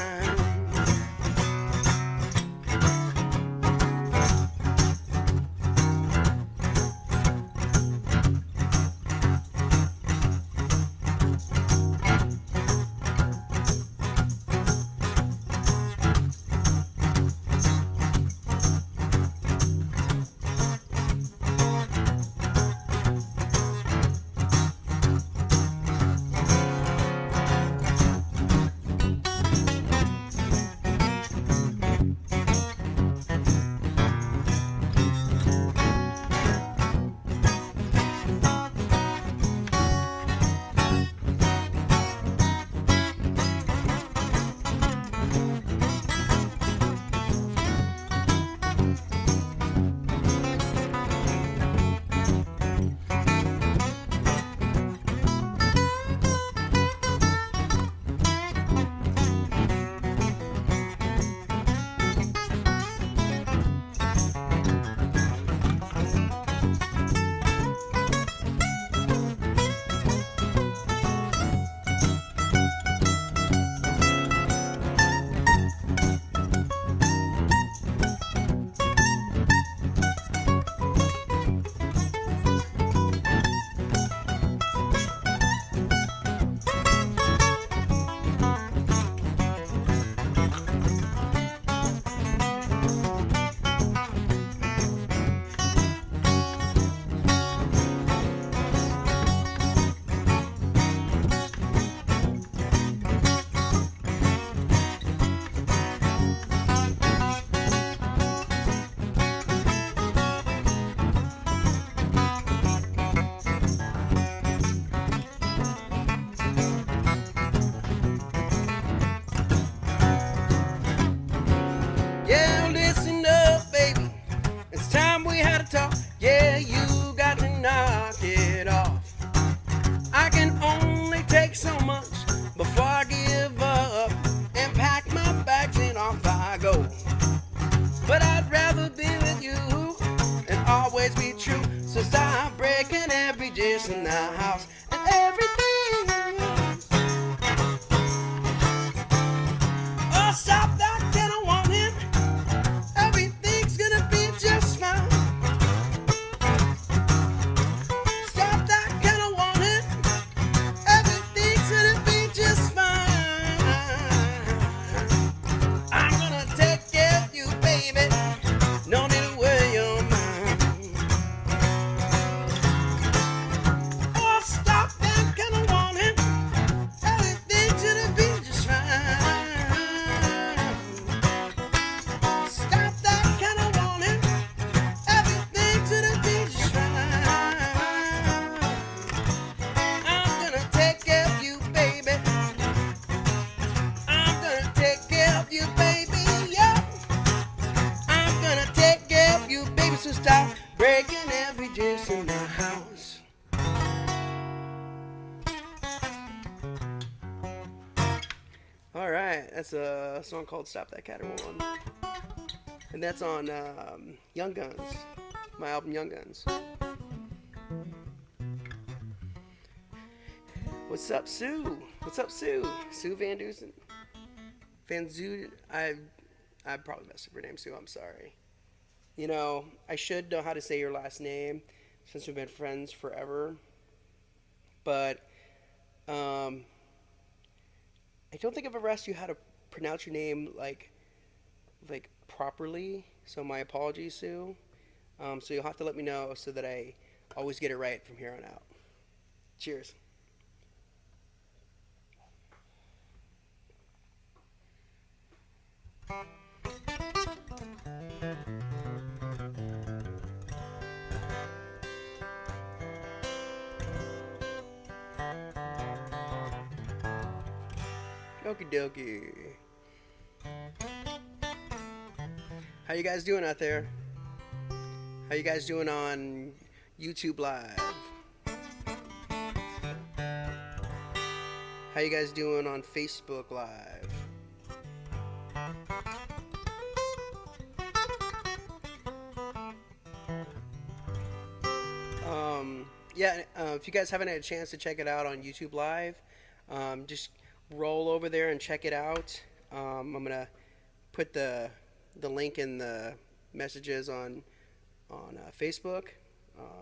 breaking every dish in the house and everything. Oh, stop that, can I want him? Everything's gonna be just fine. Stop that, can I want him? Everything's gonna be just fine. I'm gonna take care of you, baby. No need to worry your mind. Oh, stop that, can I want him? Everything's gonna be just fine. Stop that, can I want him? Everything's gonna be just fine. I'm gonna take care of you, baby. I'm gonna take care of you, baby. Yeah. I'm gonna take care of you, baby. So stop breaking every dish in the house. All right, that's a song called "Stop That Cat and One," and that's on Young Guns, my album Young Guns. What's up, Sue? What's up, Sue? Sue Van Dusen. Van Zoo. I probably messed up your name, Sue. I'm sorry. You know, I should know how to say your last name since we've been friends forever. But I don't think I've ever asked you how to pronounce your name like properly. So my apologies, Sue. So you'll have to let me know so that I always get it right from here on out. Cheers. Okie dokie. How you guys doing out there? How you guys doing on YouTube Live? How you guys doing on Facebook Live? If you guys haven't had a chance to check it out on YouTube Live, just roll over there and check it out. I'm gonna put the link in the messages on Facebook,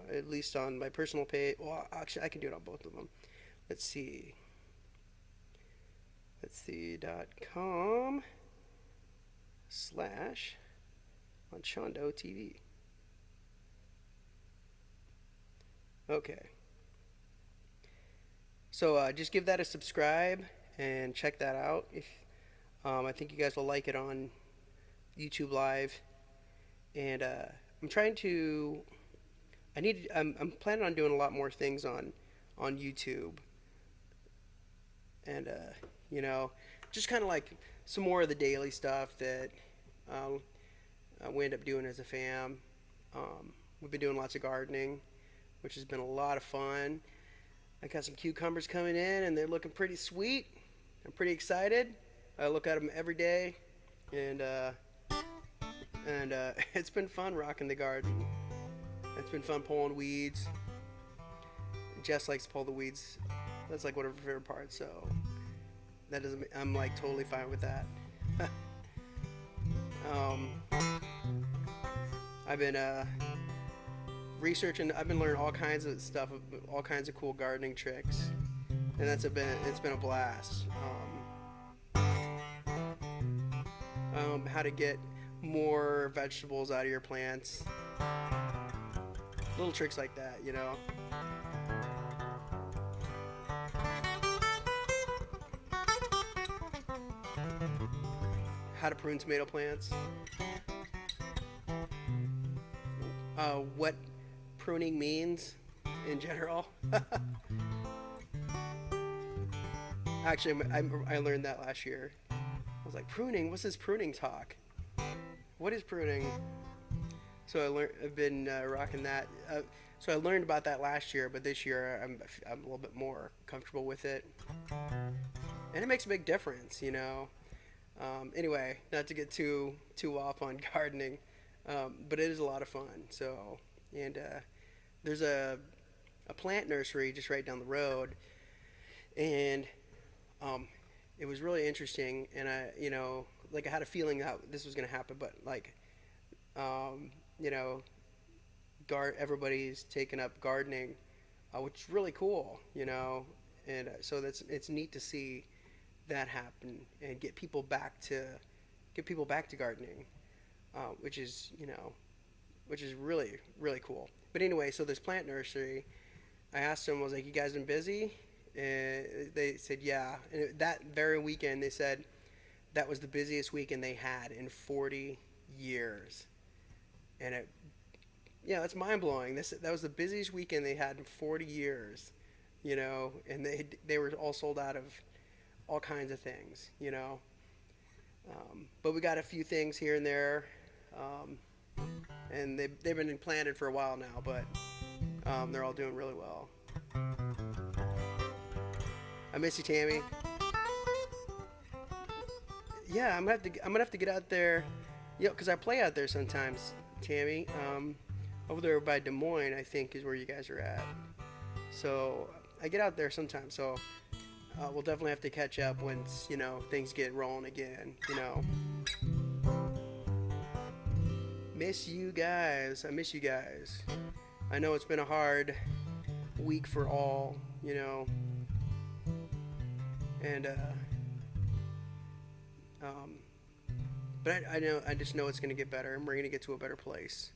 at least on my personal page. Well, actually, I can do it on both of them. Let's see. .com/Anchondo TV. Okay. So just give that a subscribe and check that out. If I think you guys will like it on YouTube Live. And I'm planning on doing a lot more things on YouTube. And just kind of like some more of the daily stuff that we end up doing as a fam. We've been doing lots of gardening, which has been a lot of fun. I got some cucumbers coming in, and they're looking pretty sweet. I'm pretty excited. I look at them every day, and it's been fun rocking the garden. It's been fun pulling weeds. Jess likes to pull the weeds. That's like one of her favorite parts. So I'm like totally fine with that. I've been researching. I've been learning all kinds of stuff, all kinds of cool gardening tricks, and it's been a blast. How to get more vegetables out of your plants, little tricks like that, How to prune tomato plants. What pruning means in general. Actually, I learned that last year. I was like, pruning? What's this pruning talk? What is pruning? So I've been rocking that. So I learned about that last year, but this year I'm a little bit more comfortable with it, and it makes a big difference, Anyway, not to get too off on gardening, but it is a lot of fun. So, and there's a a plant nursery just right down the road, and um, it was really interesting. And I had a feeling that this was going to happen, but um, you know, everybody's taken up gardening, which is really cool. And so it's neat to see that happen and get people back to gardening, which is really really cool. But anyway, so this plant nursery, I asked them, I was like, "You guys been busy?" And they said, "Yeah." And that very weekend, they said that was the busiest weekend they had in 40 years, and that's mind blowing. That was the busiest weekend they had in 40 years, and they were all sold out of all kinds of things. But we got a few things here and there, and they've been planted for a while now, but they're all doing really well. I miss you, Tammy. Yeah, I'm gonna have to get out there, because I play out there sometimes, Tammy. Over there by Des Moines, I think, is where you guys are at. So I get out there sometimes. So we'll definitely have to catch up once things get rolling again. Miss you guys. I miss you guys. I know it's been a hard week for all. And but I just know it's going to get better, and we're going to get to a better place.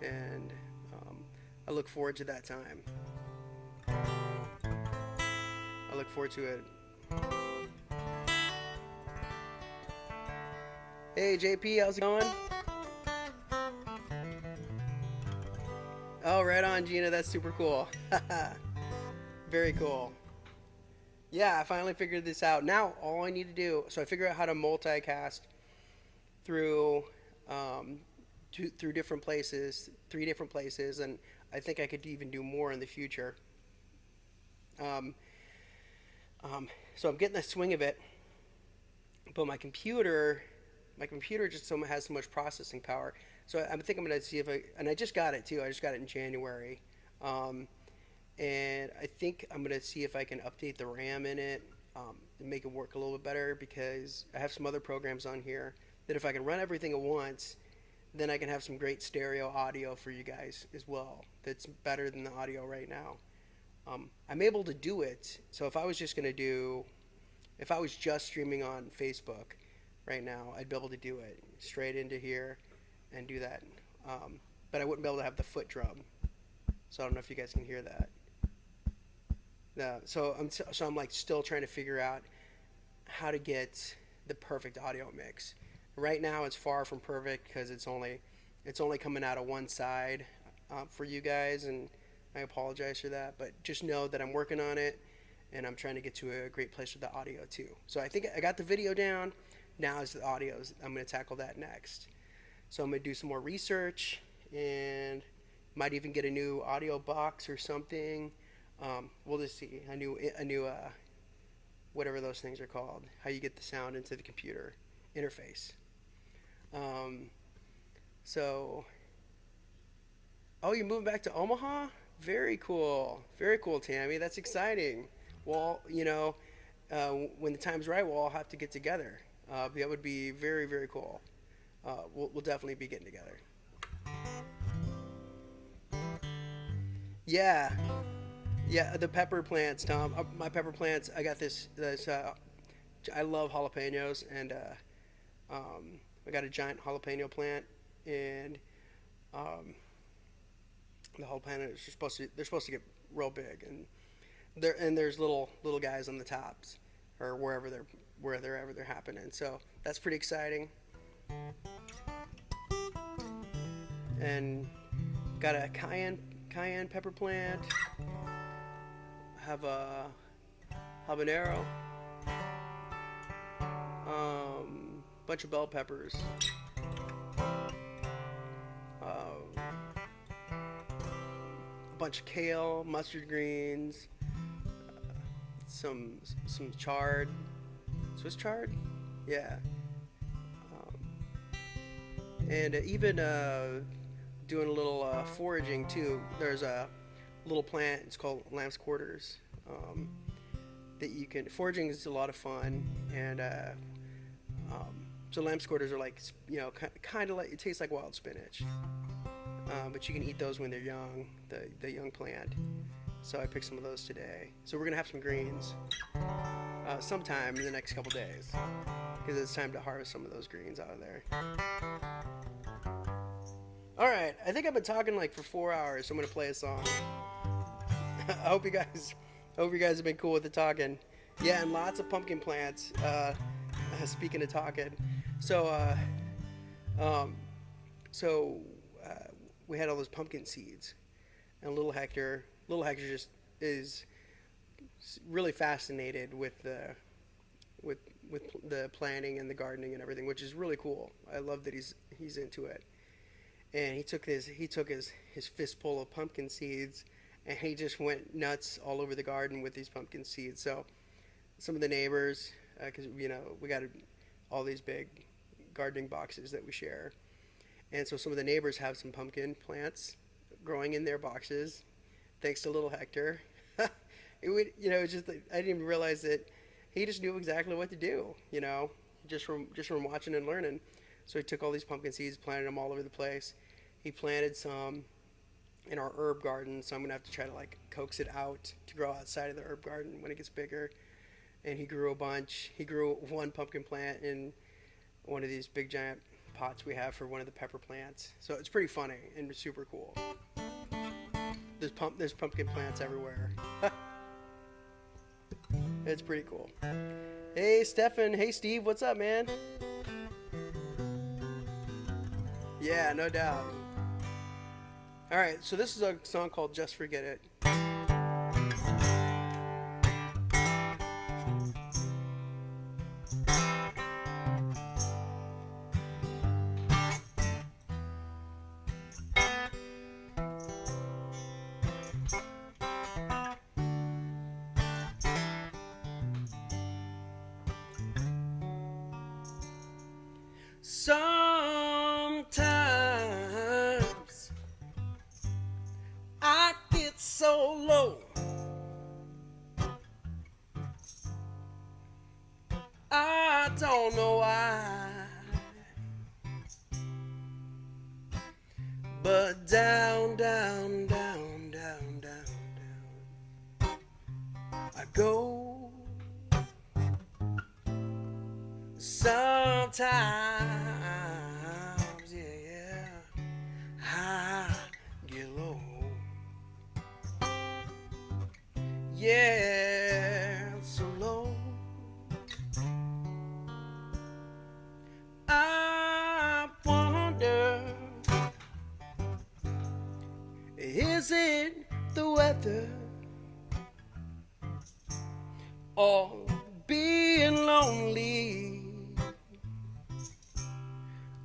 And I look forward to that time. I look forward to it. Hey JP, how's it going? Oh, right on, Gina. That's super cool. Very cool. Yeah, I finally figured this out. Now all I need to do, so I figured out how to multicast through through different places, 3 different places, and I think I could even do more in the future. So I'm getting the swing of it, but my computer just has so much processing power. So I think I'm going to see and I just got it too. I just got it in January. And I think I'm going to see if I can update the RAM in it and make it work a little bit better, because I have some other programs on here that if I can run everything at once, then I can have some great stereo audio for you guys as well. That's better than the audio right now. I'm able to do it. So if I was just streaming on Facebook right now, I'd be able to do it straight into here and do that. But I wouldn't be able to have the foot drum. So I don't know if you guys can hear that. So I'm like still trying to figure out how to get the perfect audio mix. Right now it's far from perfect because it's only coming out of one side for you guys, and I apologize for that. But just know that I'm working on it, and I'm trying to get to a great place with the audio too. So I think I got the video down. Now is the audio. I'm going to tackle that next. So I'm going to do some more research, and might even get a new audio box or something. We'll just see. A new whatever those things are called. How you get the sound into the computer interface. Oh, you're moving back to Omaha? Very cool, Tammy. That's exciting. Well, when the time's right, we'll all have to get together. That would be very, very cool. We'll definitely be getting together. Yeah, the pepper plants, Tom. My pepper plants. I got this. I love jalapenos, and I got a giant jalapeno plant, and the jalapenos they're supposed to get real big, and there's little guys on the tops, or wherever they're happening. So that's pretty exciting. And got a cayenne pepper plant. Have a habanero. Bunch of bell peppers. A bunch of kale, mustard greens, some chard, Swiss chard, yeah, and even doing a little foraging too. There's little plant. It's called lamb's quarters. Um, that you can foraging is a lot of fun, and so lamb's quarters are like kind of like it tastes like wild spinach, but you can eat those when they're young, the young plant. So I picked some of those today. So we're gonna have some greens sometime in the next couple days because it's time to harvest some of those greens out of there. All right, I think I've been talking like for 4 hours, so I'm gonna play a song. I hope you guys have been cool with the talking. Yeah, and lots of pumpkin plants. Speaking of talking, so um, so we had all those pumpkin seeds, and little Hector just is really fascinated with the planting and the gardening and everything, which is really cool. I love that he's into it. And he took his fistful of pumpkin seeds, and he just went nuts all over the garden with these pumpkin seeds. So some of the neighbors, because we got all these big gardening boxes that we share, and so some of the neighbors have some pumpkin plants growing in their boxes, thanks to little Hector. It's just I didn't even realize that he just knew exactly what to do. Just from watching and learning. So he took all these pumpkin seeds, planted them all over the place. He planted some in our herb garden, so I'm gonna have to try to like coax it out to grow outside of the herb garden when it gets bigger. And he grew a bunch. He grew one pumpkin plant in one of these big giant pots we have for one of the pepper plants. So it's pretty funny and super cool. There's pumpkin plants everywhere. It's pretty cool. Hey Stefan, hey Steve, what's up, man? Yeah, no doubt. All right, so this is a song called Just Forget It. Sometimes I get so low, I don't know why, but down, down, down, down, down, down I go. Sometimes, yeah, I get low. Yeah, so low. I wonder, is it the weather or being lonely?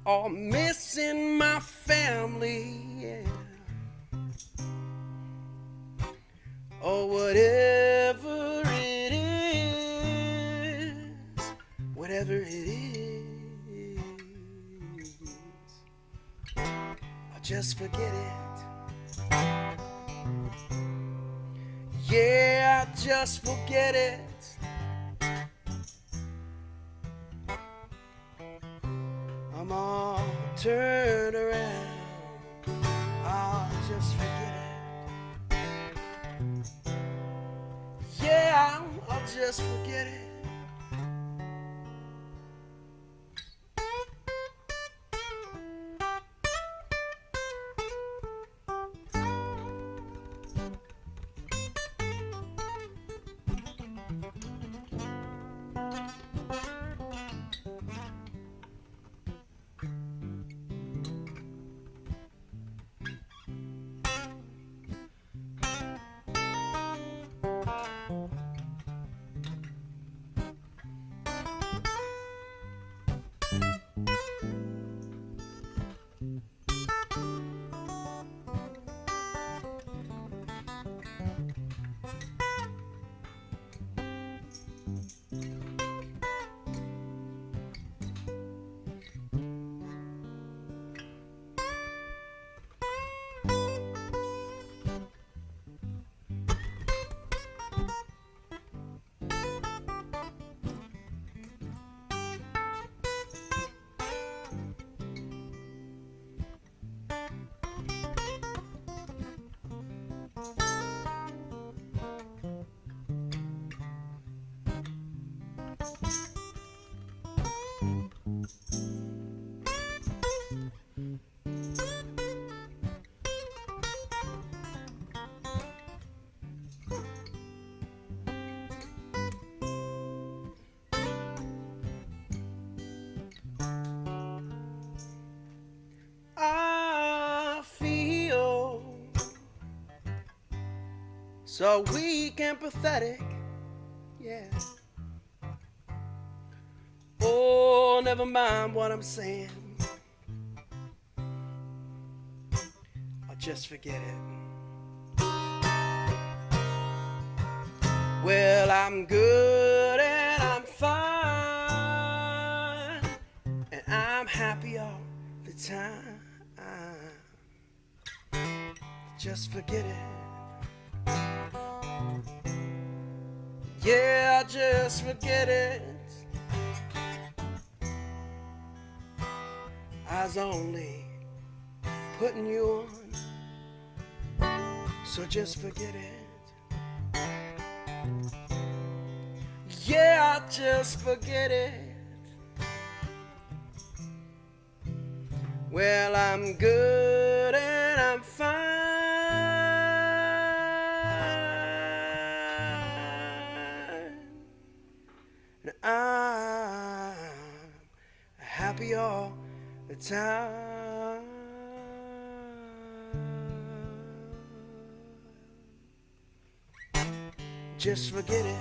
Or missing my family, yeah. Or whatever it is, I'll just forget it. Yeah, I'll just forget it. I'm all turned around, I'll just forget it. Yeah, I'll just forget it. So weak and pathetic, yeah. Oh, never mind what I'm saying. I'll just forget it. Well, I'm good and I'm fine, and I'm happy all the time. Just forget it. Yeah, just forget it. I was only putting you on, so just forget it. Yeah, just forget it. Well, I'm good and I'm fine, and I'm happy all the time. Just forget it.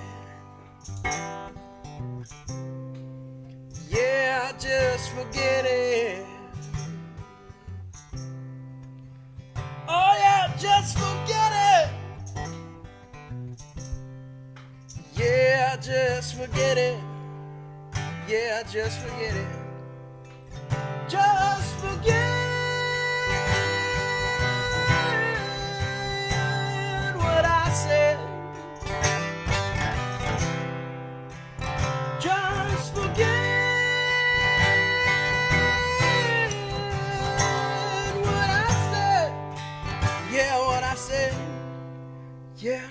Yeah, just forget it. Oh yeah, just forget it. Yeah, just forget it. Yeah, just forget it. Just forget what I said. Just forget what I said. Yeah, what I said. Yeah,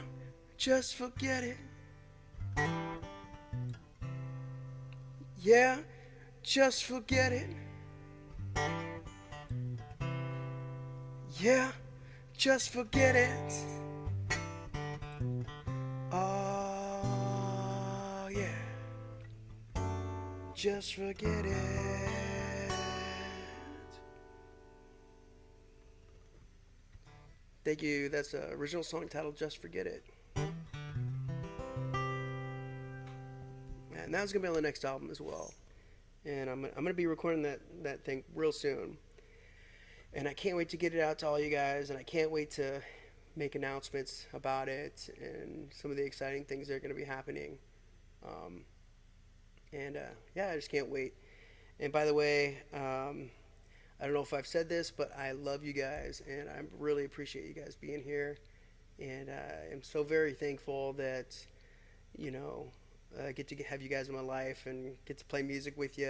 just forget it. Yeah, just forget it. Yeah, just forget it. Oh, yeah. Just forget it. Thank you. That's the original song titled Just Forget It. And that's going to be on the next album as well. And I'm going to be recording that thing real soon. And I can't wait to get it out to all you guys. And I can't wait to make announcements about it and some of the exciting things that are going to be happening. Yeah, I just can't wait. And by the way, I don't know if I've said this, but I love you guys. And I really appreciate you guys being here. And I'm so very thankful that, you know, I get to have you guys in my life and get to play music with you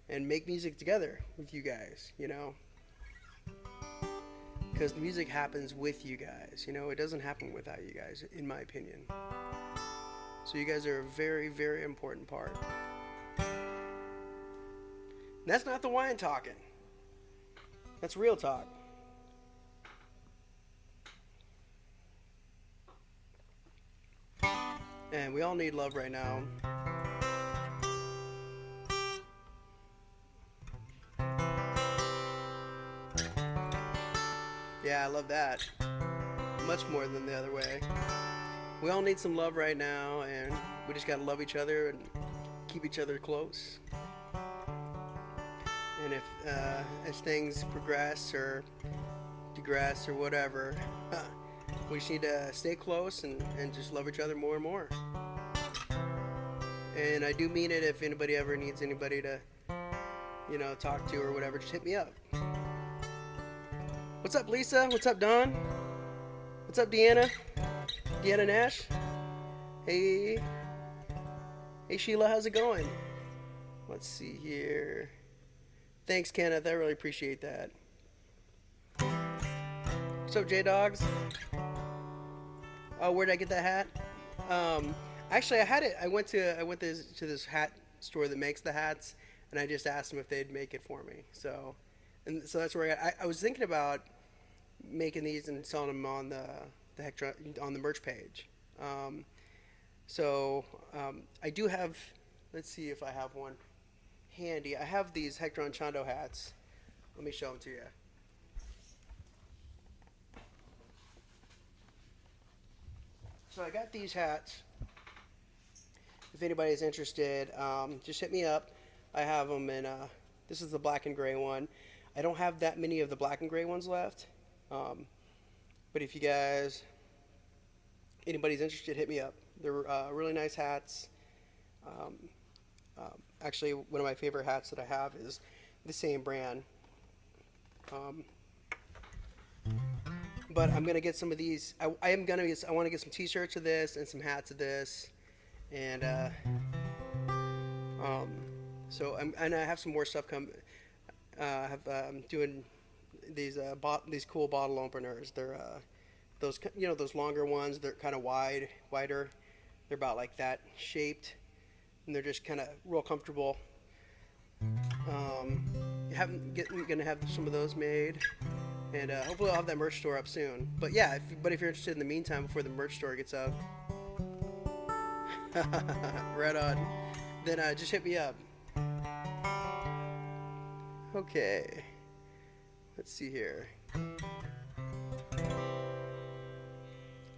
and make music together with you guys, you know. Because the music happens with you guys, you know. It doesn't happen without you guys, in my opinion. So you guys are a very, very important part. And that's not the wine talking. That's real talk. And we all need love right now. Yeah, I love that. Much more than the other way. We all need some love right now, and we just gotta love each other and keep each other close. And if as things progress or degress or whatever, we just need to stay close and just love each other more and more. And I do mean it. If anybody ever needs anybody to, you know, talk to or whatever, just hit me up. What's up, Lisa? What's up, Don? What's up, Deanna? Deanna Nash? Hey. Hey, Sheila, how's it going? Let's see here. Thanks, Kenneth. I really appreciate that. What's up, J-Dogs? Oh, where did I get that hat? Actually, I had it. I went to this hat store that makes the hats, and I just asked them if they'd make it for me. So that's where I was thinking about making these and selling them on on the merch page. I do have. Let's see if I have one handy. I have these Hector Chando hats. Let me show them to you. So I got these hats. If anybody's interested, just hit me up. I have them in. This is the black and gray one. I don't have that many of the black and gray ones left. But if you guys, anybody's interested, hit me up. They're really nice hats. Um, Actually, one of my favorite hats that I have is the same brand. Um, but I'm gonna get some of these. I am gonna get. I want to get some T-shirts of this and some hats of this, and um, so and I have some more stuff come. I have doing these cool bottle openers. They're those those longer ones. They're kind of wider. They're about like that shaped, and they're just kind of real comfortable. Gonna have some of those made, and hopefully I'll have that merch store up soon. But yeah, if you're interested in the meantime before the merch store gets up, right on, then just hit me up. Okay, let's see here.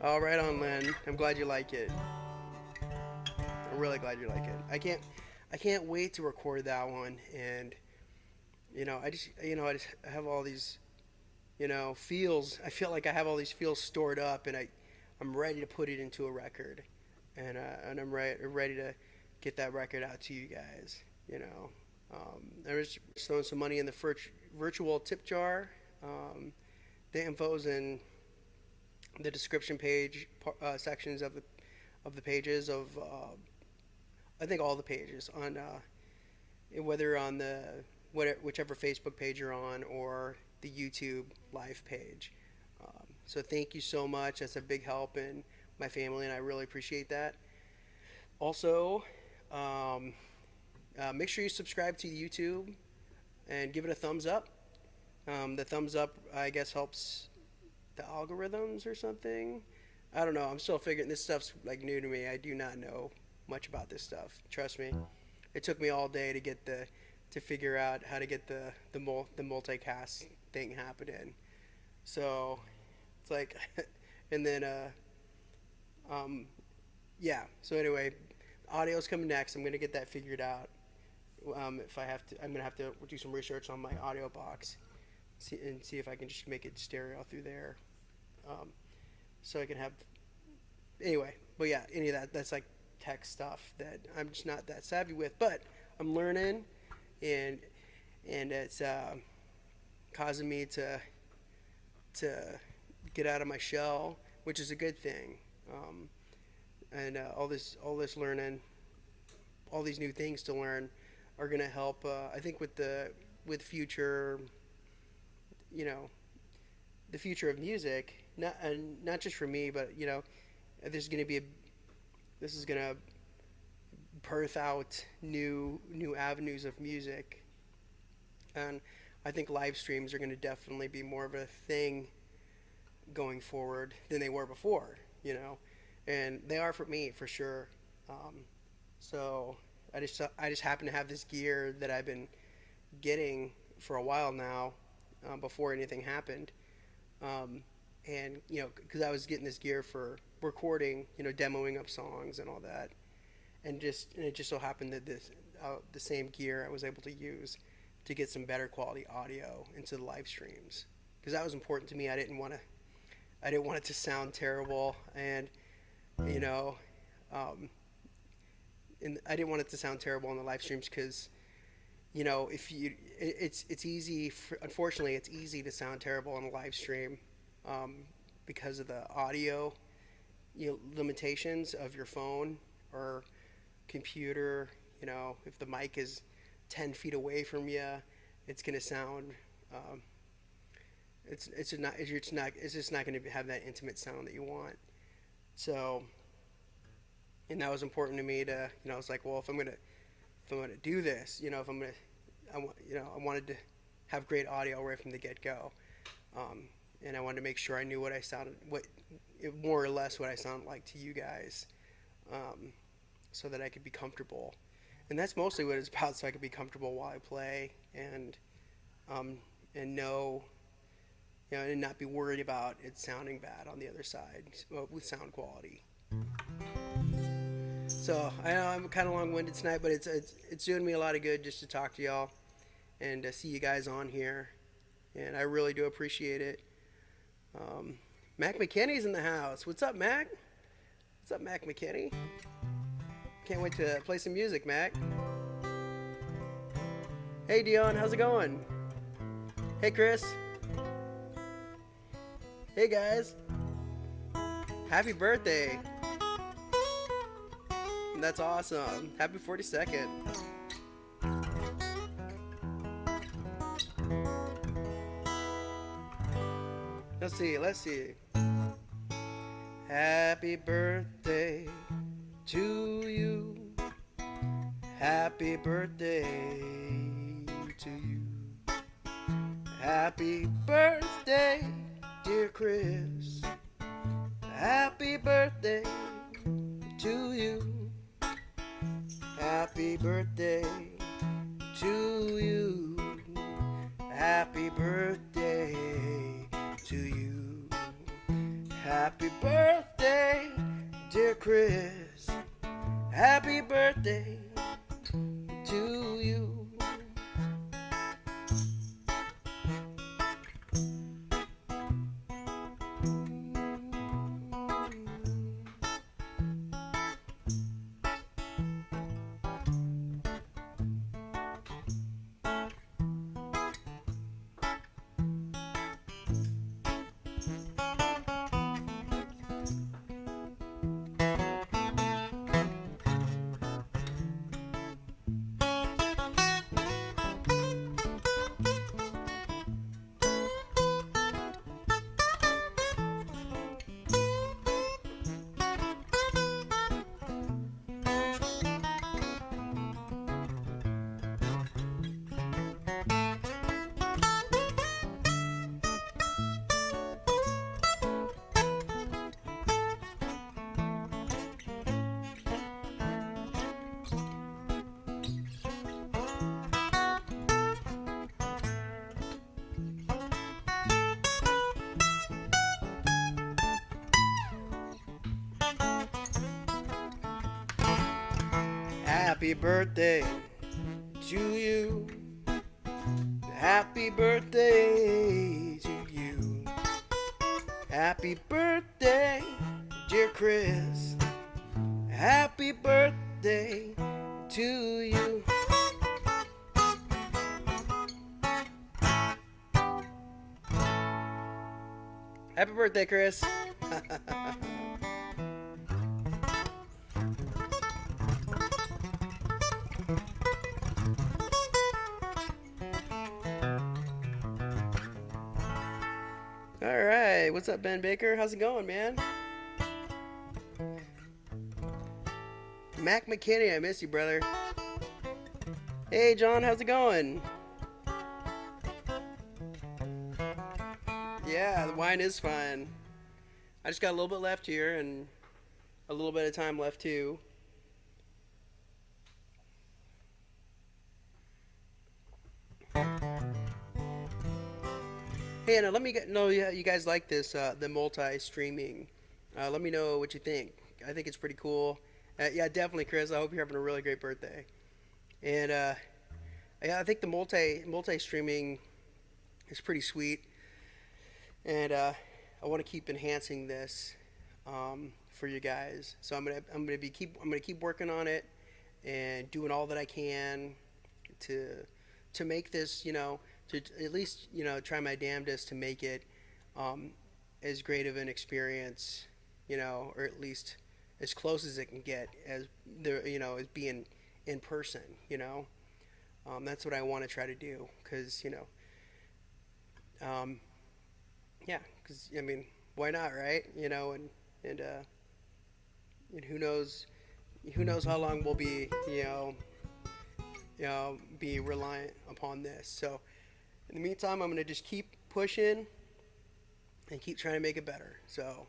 All right on, Lynn. I'm glad you like it. I'm really glad you like it. I can't wait to record that one, and I just have all these feels. I feel like I have all these feels stored up, and I'm ready to put it into a record, and I'm ready to get that record out to you guys. I was throwing some money in the virtual tip jar. The info's in the description page sections of the pages of I think all the pages on whether on whichever Facebook page you're on or the YouTube live page. So thank you so much. That's a big help in my family, and I really appreciate that. Also, make sure you subscribe to YouTube and give it a thumbs up. The thumbs up, I guess, helps the algorithms or something. I don't know. I'm still figuring. This stuff's like new to me. I do not know much about this stuff. Trust me. It took me all day to figure out how to get the multicast thing happening. So it's like, and then yeah. So anyway, audio's coming next. I'm gonna get that figured out. If I have to, I'm gonna have to do some research on my audio box, see if I can just make it stereo through there, so I can have. Anyway, but yeah, any of that's like tech stuff that I'm just not that savvy with, but I'm learning, and it's causing me to get out of my shell, which is a good thing. And all this learning, all these new things to learn, are going to help. I think with future, the future of music, not just for me, but this is going to birth out new avenues of music, and I think live streams are going to definitely be more of a thing going forward than they were before, and they are for me for sure. So I just happen to have this gear that I've been getting for a while now, before anything happened, and because I was getting this gear for recording, demoing up songs and all that, and it just so happened that the same gear I was able to use to get some better quality audio into the live streams, because that was important to me. I didn't want it to sound terrible, and and I didn't want it to sound terrible on the live streams, because it's easy unfortunately it's easy to sound terrible on a live stream, because of the audio limitations of your phone or computer. If the mic is 10 feet away from you, it's going to sound it's just not going to have that intimate sound that you want. So, and that was important to me to, I was like, well, if I'm going to do this, I wanted to have great audio right from the get-go. And I wanted to make sure I knew more or less what I sound like to you guys, so that I could be comfortable. And that's mostly what it's about, so I could be comfortable while I play, and know, and not be worried about it sounding bad on the other side with sound quality. So I know I'm kind of long-winded tonight, but it's doing me a lot of good just to talk to y'all and see you guys on here, and I really do appreciate it. Um, Mac McKinney's in the house. What's up, Mac? What's up, Mac McKinney? Can't wait to play some music, Mac. Hey, Dion, how's it going? Hey, Chris. Hey, guys. Happy birthday. That's awesome. Happy 42nd. Let's see. Happy birthday to you. Happy birthday to you. Happy birthday, dear Chris. Happy birthday to you. Happy birthday to you. Happy birthday to you. Happy birthday, dear Chris. Happy birthday to you. Happy birthday to you. Happy birthday to you. Happy birthday, dear Chris. Happy birthday to you. Happy birthday, Chris. All right, what's up, Ben Baker? How's it going, man? Mac McKinney, I miss you, brother. Hey, John, how's it going? Yeah, the wine is fine. I just got a little bit left here and a little bit of time left too. Hey, now let me know you guys like this, the multi-streaming. Let me know what you think. I think it's pretty cool. Yeah, definitely, Chris. I hope you're having a really great birthday. And yeah, I think the multi-streaming is pretty sweet. And I want to keep enhancing this for you guys. So I'm gonna keep working on it and doing all that I can to make this, to at least try my damnedest to make it as great of an experience, or at least as close as it can get as as being in person. That's what I want to try to do, because yeah, because I mean, why not, right? And who knows how long we'll be be reliant upon this. So in the meantime, I'm gonna just keep pushing and keep trying to make it better. So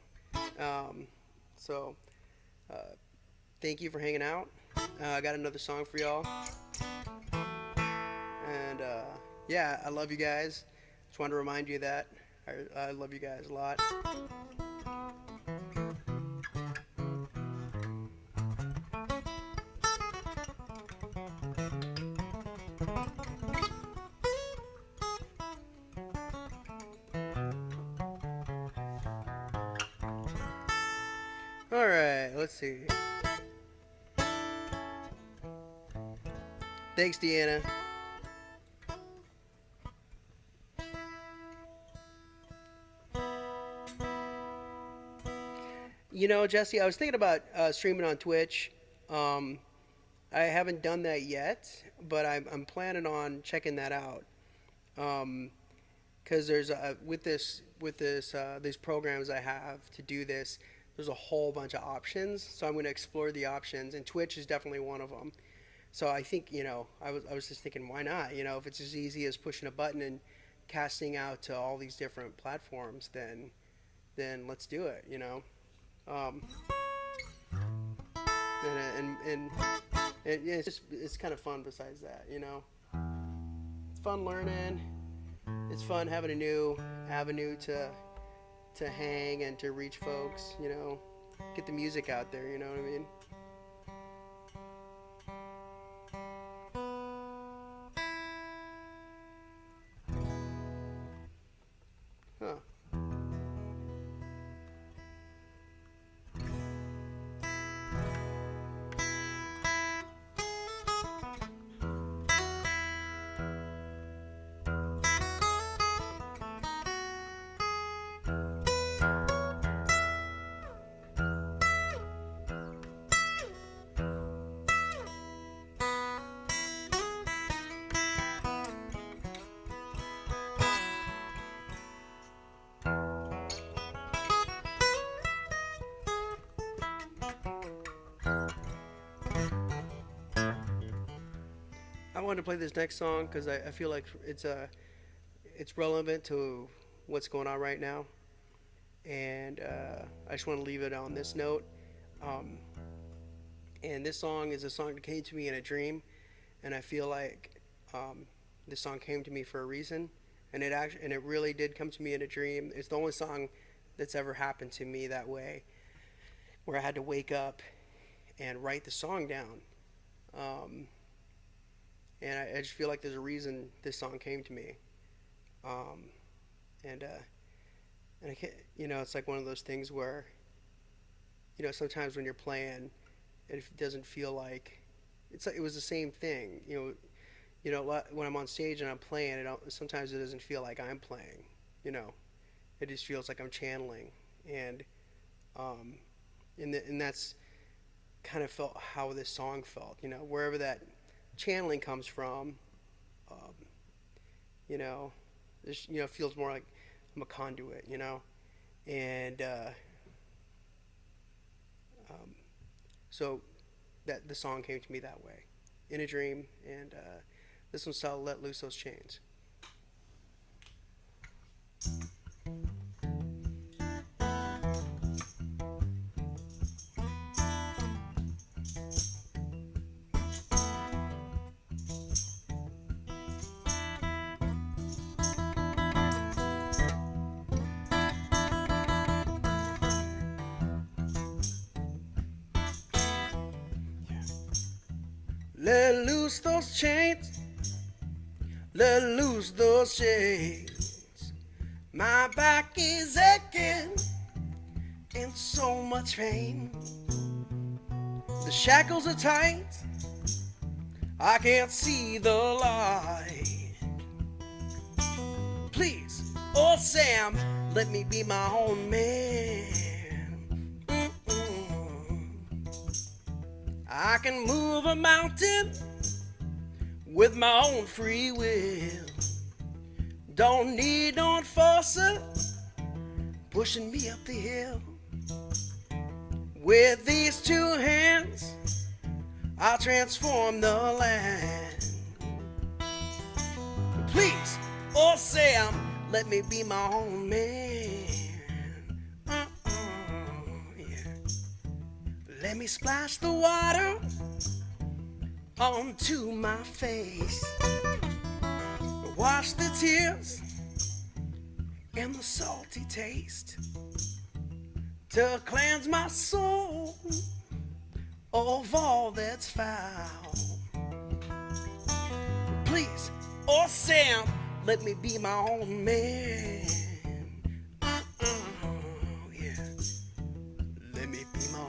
thank you for hanging out. I got another song for y'all, and yeah, I love you guys. Just wanted to remind you that I love you guys a lot. All right, let's see. Thanks, Deanna. You know, Jesse, I was thinking about streaming on Twitch. Um, I haven't done that yet, but I'm planning on checking that out. Because there's with this these programs I have to do this. There's a whole bunch of options, so I'm going to explore the options, and Twitch is definitely one of them. So I think I was just thinking, why not? If it's as easy as pushing a button and casting out to all these different platforms, then let's do it. Um, and it's kind of fun. Besides that, it's fun learning. It's fun having a new avenue to hang and to reach folks. Get the music out there. You know what I mean? Huh. I wanted to play this next song because I feel like it's relevant to what's going on right now, and I just want to leave it on this note. Um, and this song is a song that came to me in a dream, and I feel like this song came to me for a reason, and it really did come to me in a dream. It's the only song that's ever happened to me that way, where I had to wake up and write the song down. Um, and I just feel like there's a reason this song came to me. Um, and and I can't, it's like one of those things where, sometimes when you're playing, it doesn't feel like it was the same thing. When I'm on stage and I'm playing, sometimes it doesn't feel like I'm playing. It just feels like I'm channeling, and um, and that's kind of felt how this song felt. Wherever that channeling comes from, um, feels more like I'm a conduit. And um, so that the song came to me that way, in a dream, and this one's called "Let Loose Those Chains." Let loose those chains, let loose those chains. My back is aching in so much pain. The shackles are tight, I can't see the light. Please, oh Sam, let me be my own man. I can move a mountain with my own free will. Don't need no enforcer pushing me up the hill. With these two hands, I'll transform the land. Please, oh Sam, let me be my own man. Let me splash the water onto my face, wash the tears and the salty taste, to cleanse my soul of all that's foul. Please, oh Sam, let me be my own man. Yeah. Let me be my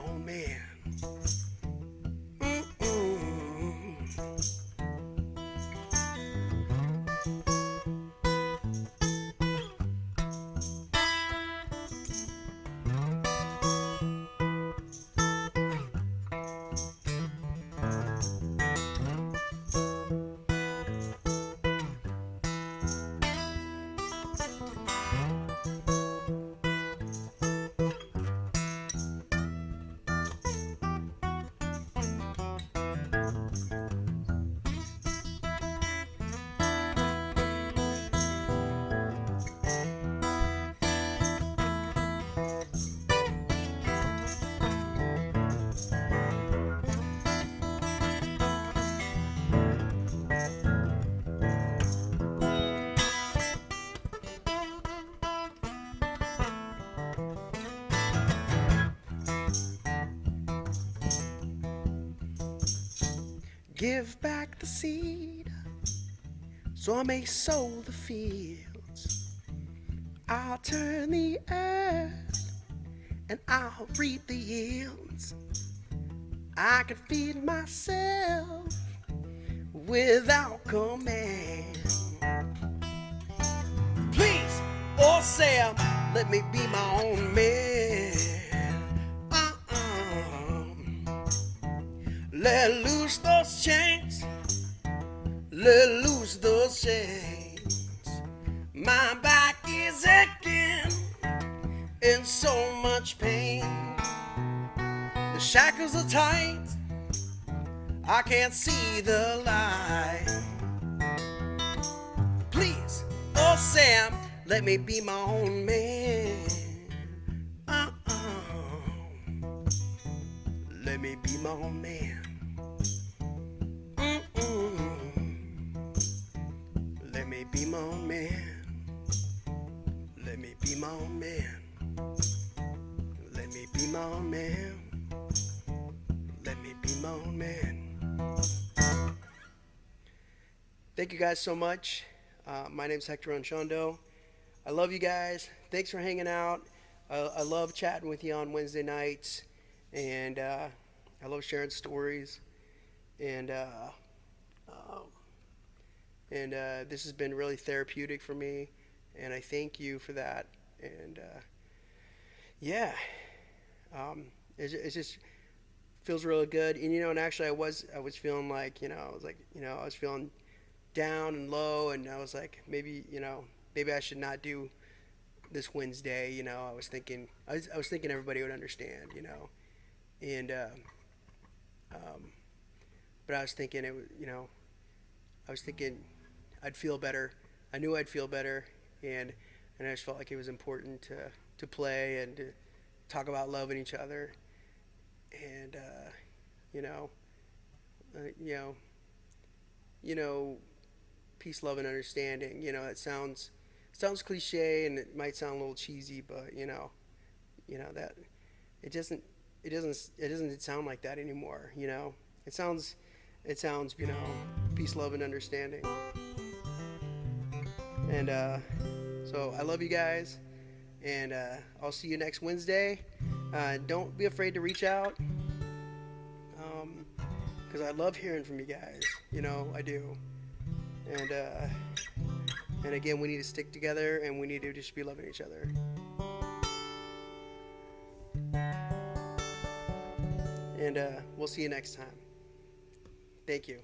Give back the seed so I may sow the fields. I'll turn the earth and I'll reap the yields. I can feed myself without command. Please, oh Sam, let me be my own man. Let loose those chains. Let loose those chains. My back is aching in so much pain. The shackles are tight. I can't see the light. Please, oh Sam, let me be my own man. Let me be my own man. Let me be my own man. Let me be my own man. Let me be my own man. Let me be my own man. Thank you guys so much. My name's Hector Anchondo. I love you guys. Thanks for hanging out. I love chatting with you on Wednesday nights. And I love sharing stories. And this has been really therapeutic for me. And I thank you for that. And yeah, it just feels really good. And and actually I was feeling like I was feeling down and low, and I was like, maybe I should not do this Wednesday. I was thinking everybody would understand, and but I was thinking I'd feel better. I knew I'd feel better, and I just felt like it was important to play and to talk about loving each other, and peace, love, and understanding. It sounds cliche, and it might sound a little cheesy, but that it doesn't sound like that anymore. It sounds peace, love, and understanding. And so I love you guys, and I'll see you next Wednesday. Don't be afraid to reach out, because I love hearing from you guys. I do. And again, we need to stick together, and we need to just be loving each other. And we'll see you next time. Thank you.